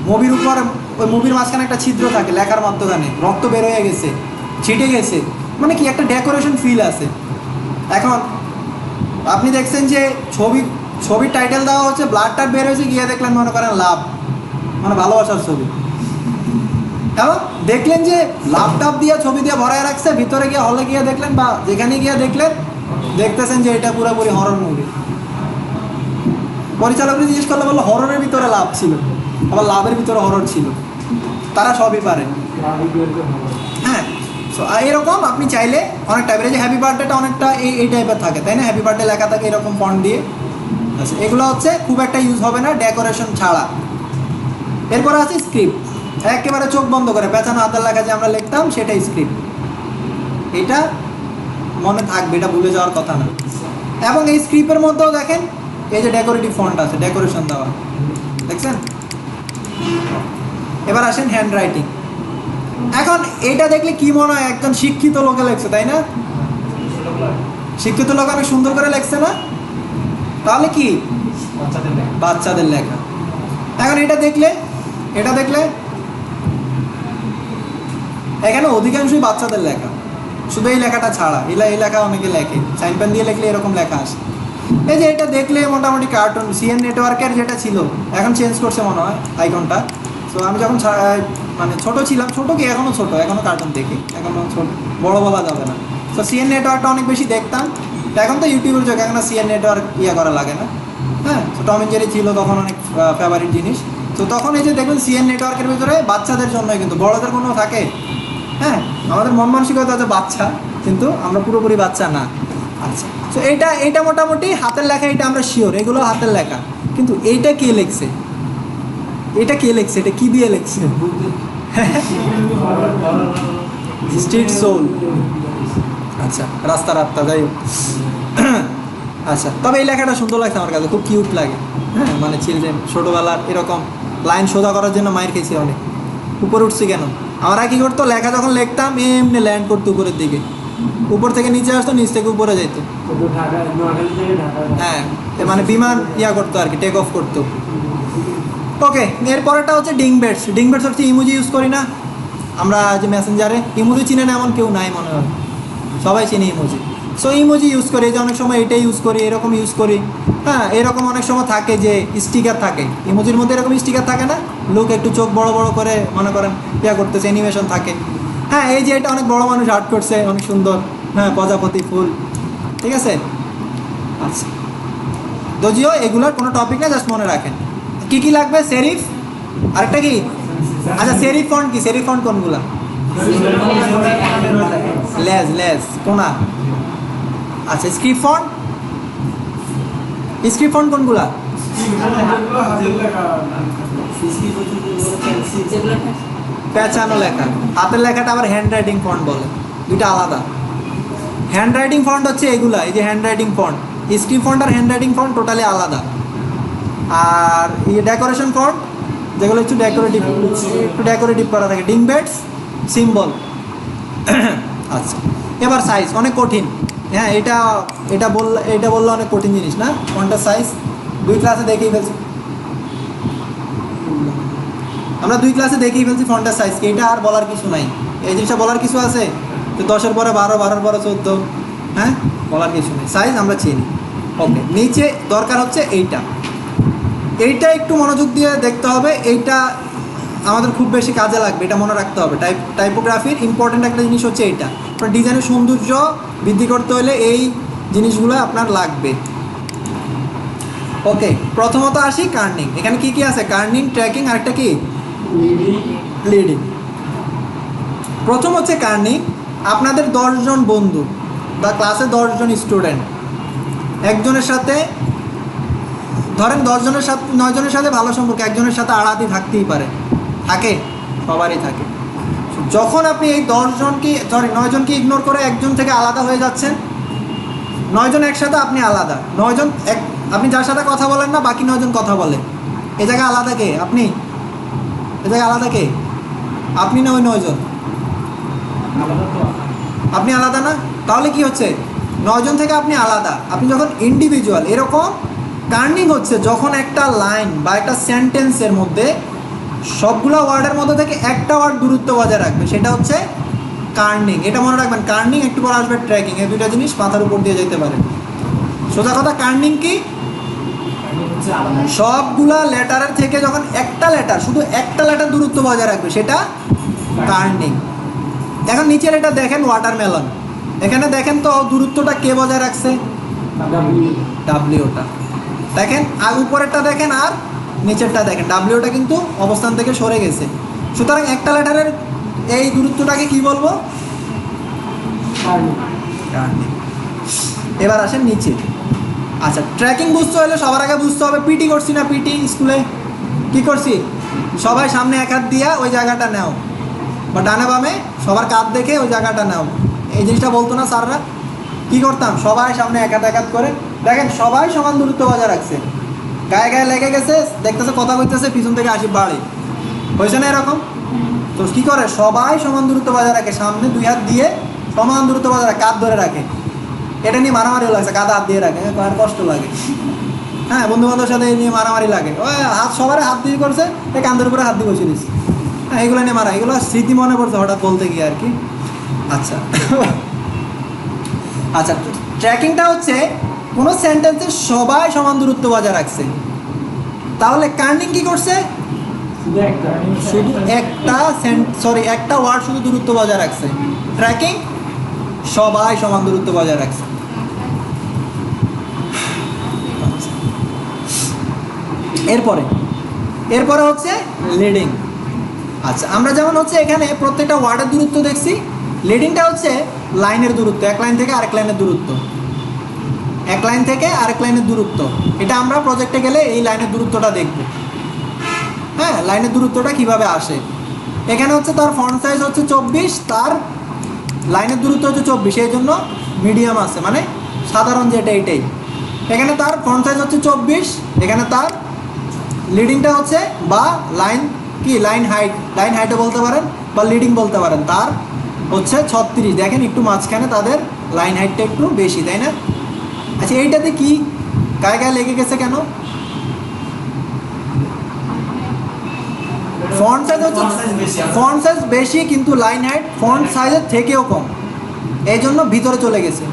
মুভির উপর ওই মুভির মাঝখানে একটা ছিদ্র থাকে, লেখার মাধ্যমে রক্ত বের হয়ে গেছে, ছিটে গেছে, মানে কি একটা ডেকোরেশন ফিল আছে। এখন আপনি দেখছেন যে ছবির টাইটেল দেওয়া হচ্ছে, ব্লাডটা বের হয়েছে, গিয়ে দেখলেন মনে করেন লাভ, মানে ভালোবাসার ছবি। এবং দেখলেন যে লাভ টাপ দিয়ে ছবি দিয়ে ভরায় রাখছে, ভিতরে গিয়ে হলে গিয়ে দেখলেন বা যেখানে গিয়ে দেখলেন, দেখতেছেন যে এটা পুরোপুরি হরর মুভি। পরিচালকরা জিজ্ঞেস করলে বললো হররের ভিতরে লাভ ছিল, আবার লাভের ভিতরে হরর ছিল, তারা সবই পারে। হ্যাঁ, সো এরকম আপনি চাইলে অনেক টাইপের, এই যে হ্যাপি বার্থডেটা অনেকটা এই টাইপের থাকে, তাই না? হ্যাপি বার্থডে লেখা থাকে এরকম ফন্ট দিয়ে। আচ্ছা, এগুলো হচ্ছে খুব একটা ইউজ হবে না ডেকোরেশন ছাড়া। এরপরে আছে স্ক্রিপ্ট, একেবারে চোখ বন্ধ করে পেঁচানো হাতের লেখা যে আমরা লিখতাম সেটাই স্ক্রিপ্ট। এটা মনে থাকবে, এটা ভুলে যাওয়ার কথা না। এবং এই স্ক্রিপ্টের মধ্যেও দেখেন এই যে ডেকোরেটিভ ফন্ট আছে, ডেকোরেশন দেওয়া, দেখছেন? এবার আসেন হ্যান্ড রাইটিং। এখন এটা দেখলে কি মনে হয় একজন শিক্ষিত লোকে লেখছে, তাই না? শিক্ষিত লোক অনেক সুন্দর করে লেখছে না? তাহলে কি বাচ্চাদের লেখা। এখন এটা দেখলে এখানে অধিকাংশই বাচ্চাদের লেখা, শুধু এই লেখাটা ছাড়া। এই লেখা অনেকে লেখে, সাইন পেন দিয়ে লিখলে এরকম লেখা আসে। এই যে এটা দেখলে মোটামুটি কার্টুন, সিএন নেটওয়ার্কের যেটা ছিল এখন চেঞ্জ করছে মনে হয় আইকনটা। সো আমি যখন মানে ছোটো ছিলাম, ছোটো কি এখনও ছোটো, এখনও কার্টুন দেখি, এখনও ছোটো, বড় বলা যাবে না। তো সিএন নেটওয়ার্কটা অনেক বেশি দেখতাম, এখন তো ইউটিউবের যোগ, এখন সিএন নেটওয়ার্ক করা লাগে না। হ্যাঁ, তো টম এন্ড জেরি ছিল তখন অনেক ফেভারিট জিনিস। তো তখন এই যে দেখবেন সিএন নেটওয়ার্কের ভিতরে বাচ্চাদের জন্যই, কিন্তু বড়দের কোনো থাকে। হ্যাঁ, আমাদের মন মানসিকতা আছে বাচ্চা, কিন্তু আমরা পুরোপুরি বাচ্চা না। আচ্ছা, তো এইটা মোটামুটি হাতের লেখা, এটা আমরা শিওর এগুলো হাতের লেখা। কিন্তু এইটা কে লিখছে, এটা কি দিয়ে লিখছে? Street soul. আচ্ছা, রাস্তা যাই হোক। আচ্ছা, তবে এই লেখাটা সুন্দর লাগছে আমার কাছে, খুব কিউট লাগে। হ্যাঁ, মানে চিলড্রেন, ছোটোবেলার এরকম লাইন সোজা করার জন্য মায়ের খেয়েছি অনেক। উপরে উঠছি কেন, আমরা কি করতো, লেখা যখন লিখতাম এমনি ল্যান্ড করতো উপরের দিকে, উপর থেকে নিচে আসতো, নিচ থেকে উপরে যেত। হ্যাঁ, মানে বিমান করতো আর কি, টেক অফ করতো। ওকে, এরপরেটা হচ্ছে ডিংবেটস। ডিংবেটস হচ্ছে ইমোজি ইউজ করি না আমরা যে মেসেঞ্জারে, ইমোজি চিনে না এমন কেউ নাই মনে হয়, সবাই চিনি ইমোজি। সো ইমোজি ইউজ করি, এই যে অনেক সময় এটাই ইউজ করি, এরকম ইউজ করি। হ্যাঁ, এরকম অনেক সময় থাকে যে স্টিকার থাকে, ইমোজির মধ্যে এরকম স্টিকার থাকে না, লোক একটু চোখ বড় বড় করে মনে করেন ইয়া করতেছে, অ্যানিমেশন থাকে। হ্যাঁ, এই যে এটা অনেক বড় মানুষ আর্ট করছে, অনেক সুন্দর। হ্যাঁ, প্রজাপতি ফুল, ঠিক আছে। আচ্ছা, যদিও এগুলোর কোনো টপিক না, জাস্ট মনে রাখেন কি কি লাগবে। সেরিফ, আরেকটা কি, আচ্ছা সেরিফ ফন্ট কি, সেরিফ ফন্ট কোনগুলা? লেজ কোনা। আচ্ছা স্ক্রিপ্ট ফন্ট, স্ক্রিপ্ট ফন্ট কোনগুলা? পেঁচানো লেখা, হাতের লেখাটা আবার হ্যান্ড রাইটিং ফন্ট বলে, দুইটা আলাদা। হ্যান্ড রাইটিং ফন্ট হচ্ছে এগুলা, এই যে handwriting font. Script font আর হ্যান্ড রাইটিং ফন্ট টোটালি আলাদা। আর এই ডেকোরেশন ফন্ট যেগুলো একটু ডেকোরেটিভ করা থাকে, ডিংবেটস, সিম্বল। আচ্ছা, এবার সাইজ অনেক কঠিন। হ্যাঁ, এটা বললে অনেক কঠিন জিনিস না, ফন্টের সাইজ 2 ক্লাসে দেখেই ফেলছি আমরা, 2 ক্লাসে দেখেই ফেলছি ফন্টের সাইজ কি, এটা আর বলার কিছু নাই। এই জিনিসটা বলার কিছু আছে তো 10-এর পরে 12, 12-এর পরে 14। হ্যাঁ, বলার কিছু নেই, সাইজ আমরা চিনি। ওকে, নিচে দরকার হচ্ছে এইটা একটু মনোযোগ দিয়ে দেখতে হবে, এইটা আমাদের খুব বেশি কাজে লাগবে, এটা মনে রাখতে হবে। টাইপোগ্রাফির ইম্পর্টেন্ট একটা জিনিস হচ্ছে এইটা। আপনার ডিজাইনের সৌন্দর্য বৃদ্ধি করতে হলে এই জিনিসগুলো আপনার লাগবে। ওকে, প্রথমত আসি কার্নিং। এখানে কি কি আছে? কার্নিং, ট্র্যাকিং, আরেকটা কি লিডিং। প্রথম হচ্ছে কার্নিং। আপনাদের 10 জন বন্ধু বা ক্লাসে 10 জন স্টুডেন্ট, একজনের সাথে ধরেন 10 জনের সাথে 9 জনের সাথে ভালো সম্পর্ক, একজনের সাথে আড়াআড়ি থাকতেই পারে, থাকে, সবারই থাকে। যখন আপনি এই 9 জনকে ইগনোর করে একজন থেকে আলাদা হয়ে যাচ্ছেন, 9 জন একসাথে, আপনি আলাদা। 9 জন আপনি যার সাথে কথা বলেন না, বাকি 9 জন কথা বলে, এ জায়গায় আলাদা কে? আপনি। এ জায়গায় আলাদা কে? আপনি না ওই 9 জন? আপনি আলাদা না? তাহলে কি হচ্ছে? 9 জন থেকে আপনি আলাদা, আপনি যখন ইন্ডিভিজুয়াল। এরকম কার্নিং হচ্ছে যখন একটা লাইন বা একটা সেন্টেন্সের মধ্যে সবগুলো ওয়ার্ডের মধ্যে থেকে একটা ওয়ার্ড দূরত্ব বজায় রাখবে, সেটা হচ্ছে কার্নিং। এটা মনে রাখবেন, কার্নিং একটু পর আসবে ট্র্যাকিং, এই দুইটা জিনিস মাথার উপর দিয়ে যেতে পারে। সোজা কথা, কার্নিং কি? সবগুলা লেটারের থেকে যখন একটা লেটার, শুধু একটা লেটার দূরত্ব বজায় রাখবে, সেটা কার্নিং। এখন নিচের এটা দেখেন, ওয়াটারমেলন, এখানে দেখেন তো দূরত্বটা কে বজায় রাখছে? ডাব্লিউটা দেখেন, আর উপরেরটা দেখেন আর নিচেরটা দেখেন, ডাব্লিউটা কিন্তু অবস্থান থেকে সরে গেছে। সুতরাং একটা লেটারের এই দূরত্বটাকে কি বলবো? কার্নিং। এবার আসেন নিচে। আচ্ছা, ট্র্যাকিং বুঝতে হলে সবার আগে বুঝতে হবে, পিটি করছি না, পিটি স্কুলে কি করছি? সবাই সামনে এক হাত দিয়া ওই জায়গাটা নাও, বা ডানে বামে সবার কাঁধ দেখে ওই জায়গাটা নাও। এই জিনিসটা বলতো না স্যাররা? কি করতাম? সবাই সামনে এক হাত করে, দেখেন সবাই সমান দূরত্ব বজায় রাখছে, গায়ে গায়ে লেগে গেছে, দেখতেছে কথা কইতেছে, পিছন থেকে আসি বাড়ি, হয়েছে না এরকম? তো কী করে? সবাই সমান দূরত্ব বজায় রাখে, সামনে 2 হাত দিয়ে সমান দূরত্ব বজায় রাখে, কাঁধ ধরে রাখে। এটা নিয়ে মারামারিও লাগছে, কাঁধে হাত দিয়ে রাখে, আর কষ্ট লাগে। হ্যাঁ, বন্ধু বান্ধবের সাথে এই নিয়ে মারামারি লাগে, ওই হাত সবার হাত দিয়ে করছে, এই কাঁধের উপরে হাত দিয়ে বসে দিচ্ছে। হ্যাঁ, এগুলো নিয়ে মারা, এগুলো স্মৃতি মনে পড়ছে হঠাৎ বলতে গিয়ে আর কি। আচ্ছা আচ্ছা, ট্র্যাকিংটা হচ্ছে কোনো সেন্টেন্সে সবাই সমান দূরত্ব বজায় রাখছে। তাহলে কার্নিং কি করছে? শুধু একটা ওয়ার্ড শুধু দূরত্ব বজায় রাখছে। ট্র্যাকিং সবাই সমান দূরত্ব বজায় রাখছে। এরপরে হচ্ছে লিডিং। আচ্ছা, আমরা যেমন হচ্ছে এখানে প্রত্যেকটা ওয়ার্ডের দূরত্ব দেখছি, লিডিংটা হচ্ছে লাইনের দূরত্ব, এক লাইন থেকে আরেক লাইনের দূরত্ব, এক লাইন থেকে আরেক লাইনের দূরত্ব। এটা আমরা প্রজেক্টে গেলে এই লাইনের দূরত্বটা দেখব। হ্যাঁ, লাইনের দূরত্বটা কিভাবে আসে। এখানে হচ্ছে তার ফন্ট সাইজ হচ্ছে 24, তার লাইনের দূরত্ব হচ্ছে 24, এই জন্য মিডিয়াম আছে, মানে সাধারণ যেটা এইটাই। এখানে তার ফন্ট সাইজ হচ্ছে 24, এখানে তার লিডিংটা হচ্ছে, বা লাইন কি, লাইন হাইটও বলতে পারেন বা লিডিং বলতে পারেন, তার হচ্ছে 36। দেখেন একটু মাঝখানে তাদের লাইন হাইটটা একটু বেশি, তাই না? আচ্ছা, এইটাতে কি গায়ে গায়ে লেগে গেছে কেন? ফন্ট সাইজ হচ্ছে, ফন্ট সাইজ বেশি কিন্তু লাইন হাইট ফন্ট সাইজের থেকেও কম, এই জন্য ভিতরে চলে গেছে।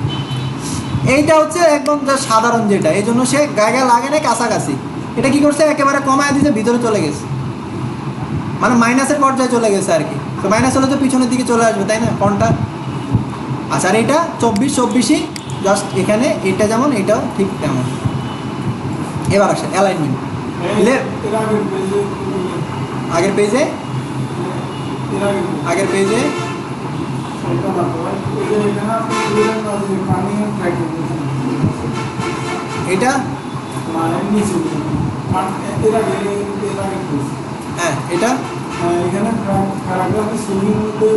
এইটা হচ্ছে একদম সাধারণ যেটা, এই জন্য সে গায়ে লাগে না কাছাকাছি। এটা কি করছে, একেবারে কমায় দিতে ভিতরে চলে গেছে, মানে মাইনাসের পর্যায়ে চলে গেছে আর কি। তো মাইনাস হলে তো পিছনের দিকে চলে আসবে, তাই না কোনটা? আচ্ছা, আর এটা 24-24ই জাস্ট এখানে, এটা যেমন এটাও ঠিক তেমন। এবার আসে অ্যালাইনমেন্ট। আগের পেজে আগের পেজে এটা হ্যাঁ, এটা এখানে প্যারাগ্রাফে সুইমিং মধ্যে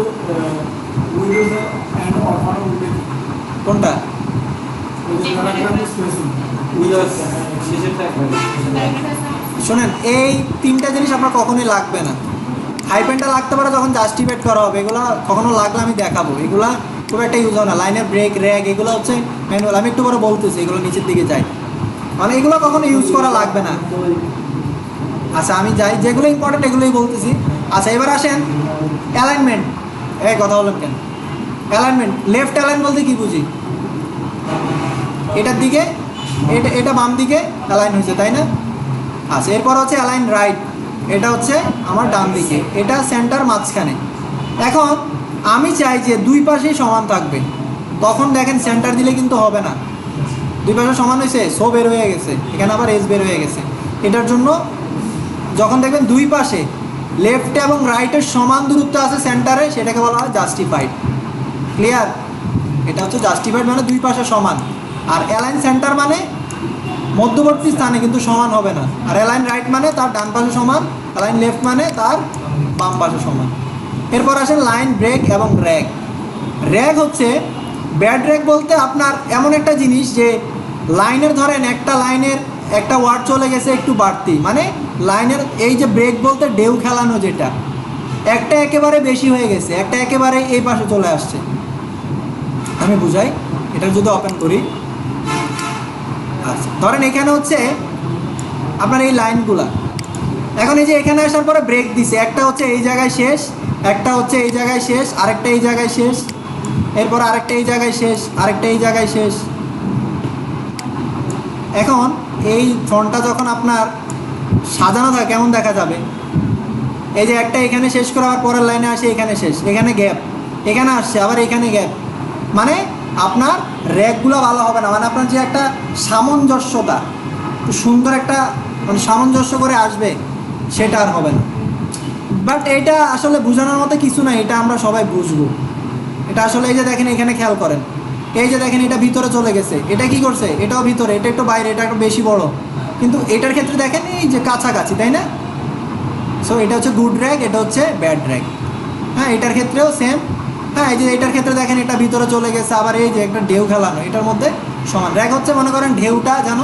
উইন্ডোজ এন্ড অফার উল্লেখ কোনটা? প্যারাগ্রাফে স্পেসিং শোনেন, এই তিনটা জিনিস আপনার কখনোই লাগবে না। হাইপেনটা লাগতে পারে যখন জাস্টিফাইড করা হবে, এগুলো কখনো লাগলে আমি দেখাবো। এগুলা খুব একটা ইউজ হয় না। লাইনের ব্রেক, র্যাগ এগুলো হচ্ছে ম্যানুয়াল, আমি একটু পরে বলতেছি, এগুলো নিচের দিকে যাই, মানে এগুলো কখনো ইউজ করা লাগবে না। আচ্ছা, আমি যাই, যেগুলো ইম্পর্টেন্ট এগুলোই বলতেছি। আচ্ছা, এবার আসেন অ্যালাইনমেন্ট। এই কথা বললাম কেন? অ্যালাইনমেন্ট, লেফট অ্যালাইন বলতে কি বুঝি? এটার দিকে, এটা বাম দিকে অ্যালাইন হয়েছে, তাই না? আচ্ছা, এরপর হচ্ছে অ্যালাইন রাইট, এটা হচ্ছে আমার ডান দিকে, এটা সেন্টার মাঝখানে। এখন আমি চাই যে দুই পাশেই সমান থাকবে, তখন দেখেন সেন্টার দিলে কিন্তু হবে না। দুই পাশে সমান হয়েছে, সো বের হয়ে গেছে, এখানে আবার এস বের হয়ে গেছে। এটার জন্য যখন দেখবেন দুই পাশে লেফট এবং রাইটের সমান দূরত্ব আছে সেন্টারে, সেটাকে বলা হয় জাস্টিফাইড। ক্লিয়ার? এটা হচ্ছে জাস্টিফাইড, মানে দুই পাশে সমান। আর অ্যালাইন সেন্টার মানে মধ্যবর্তী স্থানে কিন্তু সমান হবে না। আর অ্যালাইন রাইট মানে তার ডান পাশে সমান, অ্যালাইন লেফট মানে তার বাম পাশে সমান। এরপর আসেন লাইন ব্রেক এবং র্যাগ। র্যাগ হচ্ছে ব্যাড র্যাগ বলতে আপনার এমন একটা জিনিস যে লাইনের, ধরেন একটা লাইনের একটা ওয়ার্ড চলে গেছে একটু বাড়তি, মানে লাইনের এই যে ব্রেক বলতে ঢেউ খেলানো, যেটা একটা একেবারে বেশি হয়ে গেছে, একটা একেবারে এই পাশে চলে আসছে। আমি বুঝাই, এটা যদি ওপেন করি, আচ্ছা ধরেন এখানে হচ্ছে আপনার এই লাইনগুলা, এখন এই যে এখানে আসার পরে ব্রেক দিছে, একটা হচ্ছে এই জায়গায় শেষ, একটা হচ্ছে এই জায়গায় শেষ, আরেকটা এই জায়গায় শেষ, এরপর আরেকটা এই জায়গায় শেষ, আরেকটা এই জায়গায় শেষ। এখন এই ফন্টটা যখন আপনার সাজানো থাকে কেমন দেখা যাবে? এই যে একটা এখানে শেষ করে আবার পরের লাইনে আসে, এখানে শেষ, এখানে গ্যাপ, এখানে আসছে আবার এখানে গ্যাপ, মানে আপনার র্যাকগুলো ভালো হবে না। মানে আপনার যে একটা সামঞ্জস্যতা, সুন্দর একটা মানে সামঞ্জস্য করে আসবে, সেটা আর হবে না। বাট এটা আসলে বোঝানোর মতো কিছু না, এটা আমরা সবাই বুঝবো। এটা আসলে এই যে দেখেন, এখানে খেয়াল করেন, এই যে দেখেন এটা ভিতরে চলে গেছে, এটা কি করছে, এটাও ভিতরে, এটা একটু বাইরে, এটা একটু বেশি বড়, কিন্তু এটার ক্ষেত্রে দেখেন এই যে কাছাকাছি, তাই না? সো এটা হচ্ছে গুড র্যাগ, এটা হচ্ছে ব্যাড র্যাগ। হ্যাঁ, এটার ক্ষেত্রেও সেম। হ্যাঁ, এই যে এটার ক্ষেত্রে দেখেন এটা ভিতরে চলে গেছে, আবার এই যে একটা ঢেউ খেলানো, এটার মধ্যে সমান। র্যাগ হচ্ছে মনে করেন ঢেউটা যেন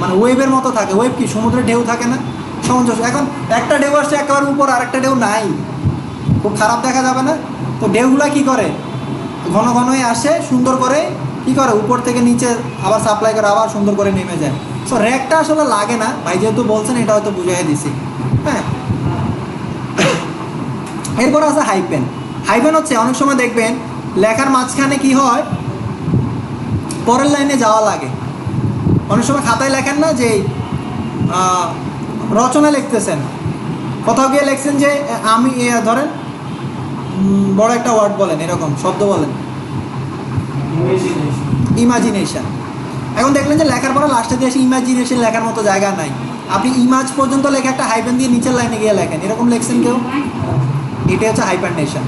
মানে ওয়েভের মতো থাকে। ওয়েভ কি সমুদ্রের ঢেউ থাকে না, সামঞ্জস্য। এখন একটা ঢেউ আসছে একেবারে উপর, আরেকটা ঢেউ নাই, খুব খারাপ দেখা যাবে না? তো ঢেউগুলা কি করে, ঘন ঘন হয়ে আসে, সুন্দর করে কি করে উপর থেকে নিচে আবার সাপ্লাই করে, আবার সুন্দর করে নেমে যায়। সো র্যাগটা আসলে লাগে না, ভাই যেহেতু বলছেন এটা হয়তো বুঝাই দিছি। হ্যাঁ, এরপর আছে হাইপেন। হাইপেন হচ্ছে অনেক সময় দেখবেন লেখার মাঝখানে কি হয়, পরের লাইনে যাওয়া লাগে। অনেক সময় খাতায় লেখেন না যে রচনা লিখতেছেন, কোথাও গিয়ে লিখছেন যে আমি ধরেন বড় একটা ওয়ার্ড বলেন, এরকম শব্দ বলেন, ইমাজিনেশন। এখন দেখলেন যে লেখার পরে লাস্টে দিয়ে এসে ইমাজিনেশন লেখার মতো জায়গা নাই, আপনি ইমাজ পর্যন্ত লেখা একটা হাইপেন দিয়ে নিচের লাইনে গিয়ে লেখেন, এরকম লিখছেন কেউ? এটা হচ্ছে হাইপারনেশন,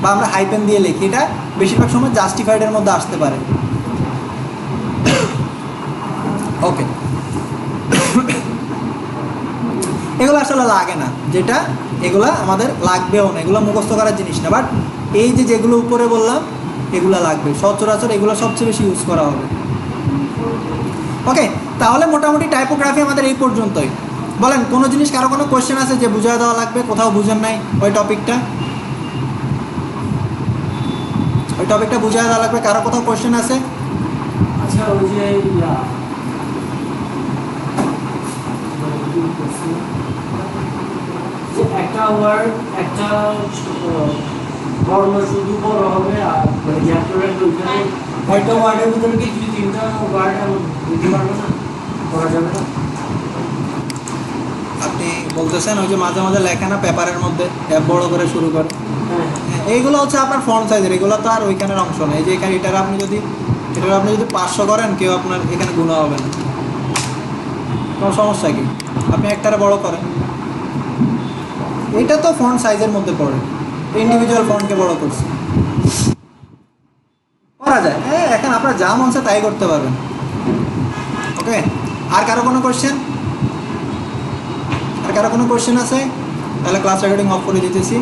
বা আমরা হাইপেন দিয়ে লিখি। এটা বেশিরভাগ সময় জাস্টিফাইডের মধ্যে আসতে পারে। ওকে, এগুলো আসলে লাগে না, যেটা এগুলা আমাদের লাগবেও না, এগুলো মুখস্থ করার জিনিস না। বাট এই যে যেগুলো উপরে বললাম এগুলো লাগবে, সচরাচর এগুলো সবচেয়ে বেশি ইউজ করা হবে। ওকে, তাহলে মোটামুটি টাইপোগ্রাফি আমাদের এই পর্যন্তই। বলেন, কোনো জিনিস কারো কোনো কোয়েশ্চেন আছে যে বুঝিয়ে দেওয়া লাগবে, কোথাও বুঝেন নাই ওই টপিকটা, ওই টপিকটা বুঝিয়ে দেওয়া লাগবে, কারো কোথাও কোয়েশ্চেন আছে? আচ্ছা, ওই যে একটা ওয়ার্ড, একটা বর্ণ শুধু বড় হবে, আর চ্যাপ্টারের ওইখানে একটা ওয়ার্ডের ভিতরে কি দুই তিনটা ওয়ার্ড দিতে পারবো না, করা যাবে না? আপনি বলতেছেন ওই যে মাঝে মাঝে লেখে না পেপারের মধ্যে ট্যাব বড় করে শুরু করে, হ্যাঁ এইগুলো হচ্ছে আপনার ফন্ট সাইজের, এগুলো তো আর ওইখানের অংশ নেই। এই যে এখানে এটার আপনি যদি 500 করেন, কেউ আপনার এখানে গুণা হবে না, কোনো সমস্যা কি? আপনি একটারে বড় করেন, এটা তো ফন্ট সাইজের মধ্যে পড়ে, ইন্ডিভিজুয়াল ফন্টকে বড় করছে, করা যায়। হ্যাঁ, এখন আপনার যা মন চায় তাই করতে পারবেন। ওকে, আর কারো কোনো কোশ্চেন? আর কারো কোনো কোশ্চেন আছে? তাহলে ক্লাস রেকর্ডিং অফ করে দিতেছি।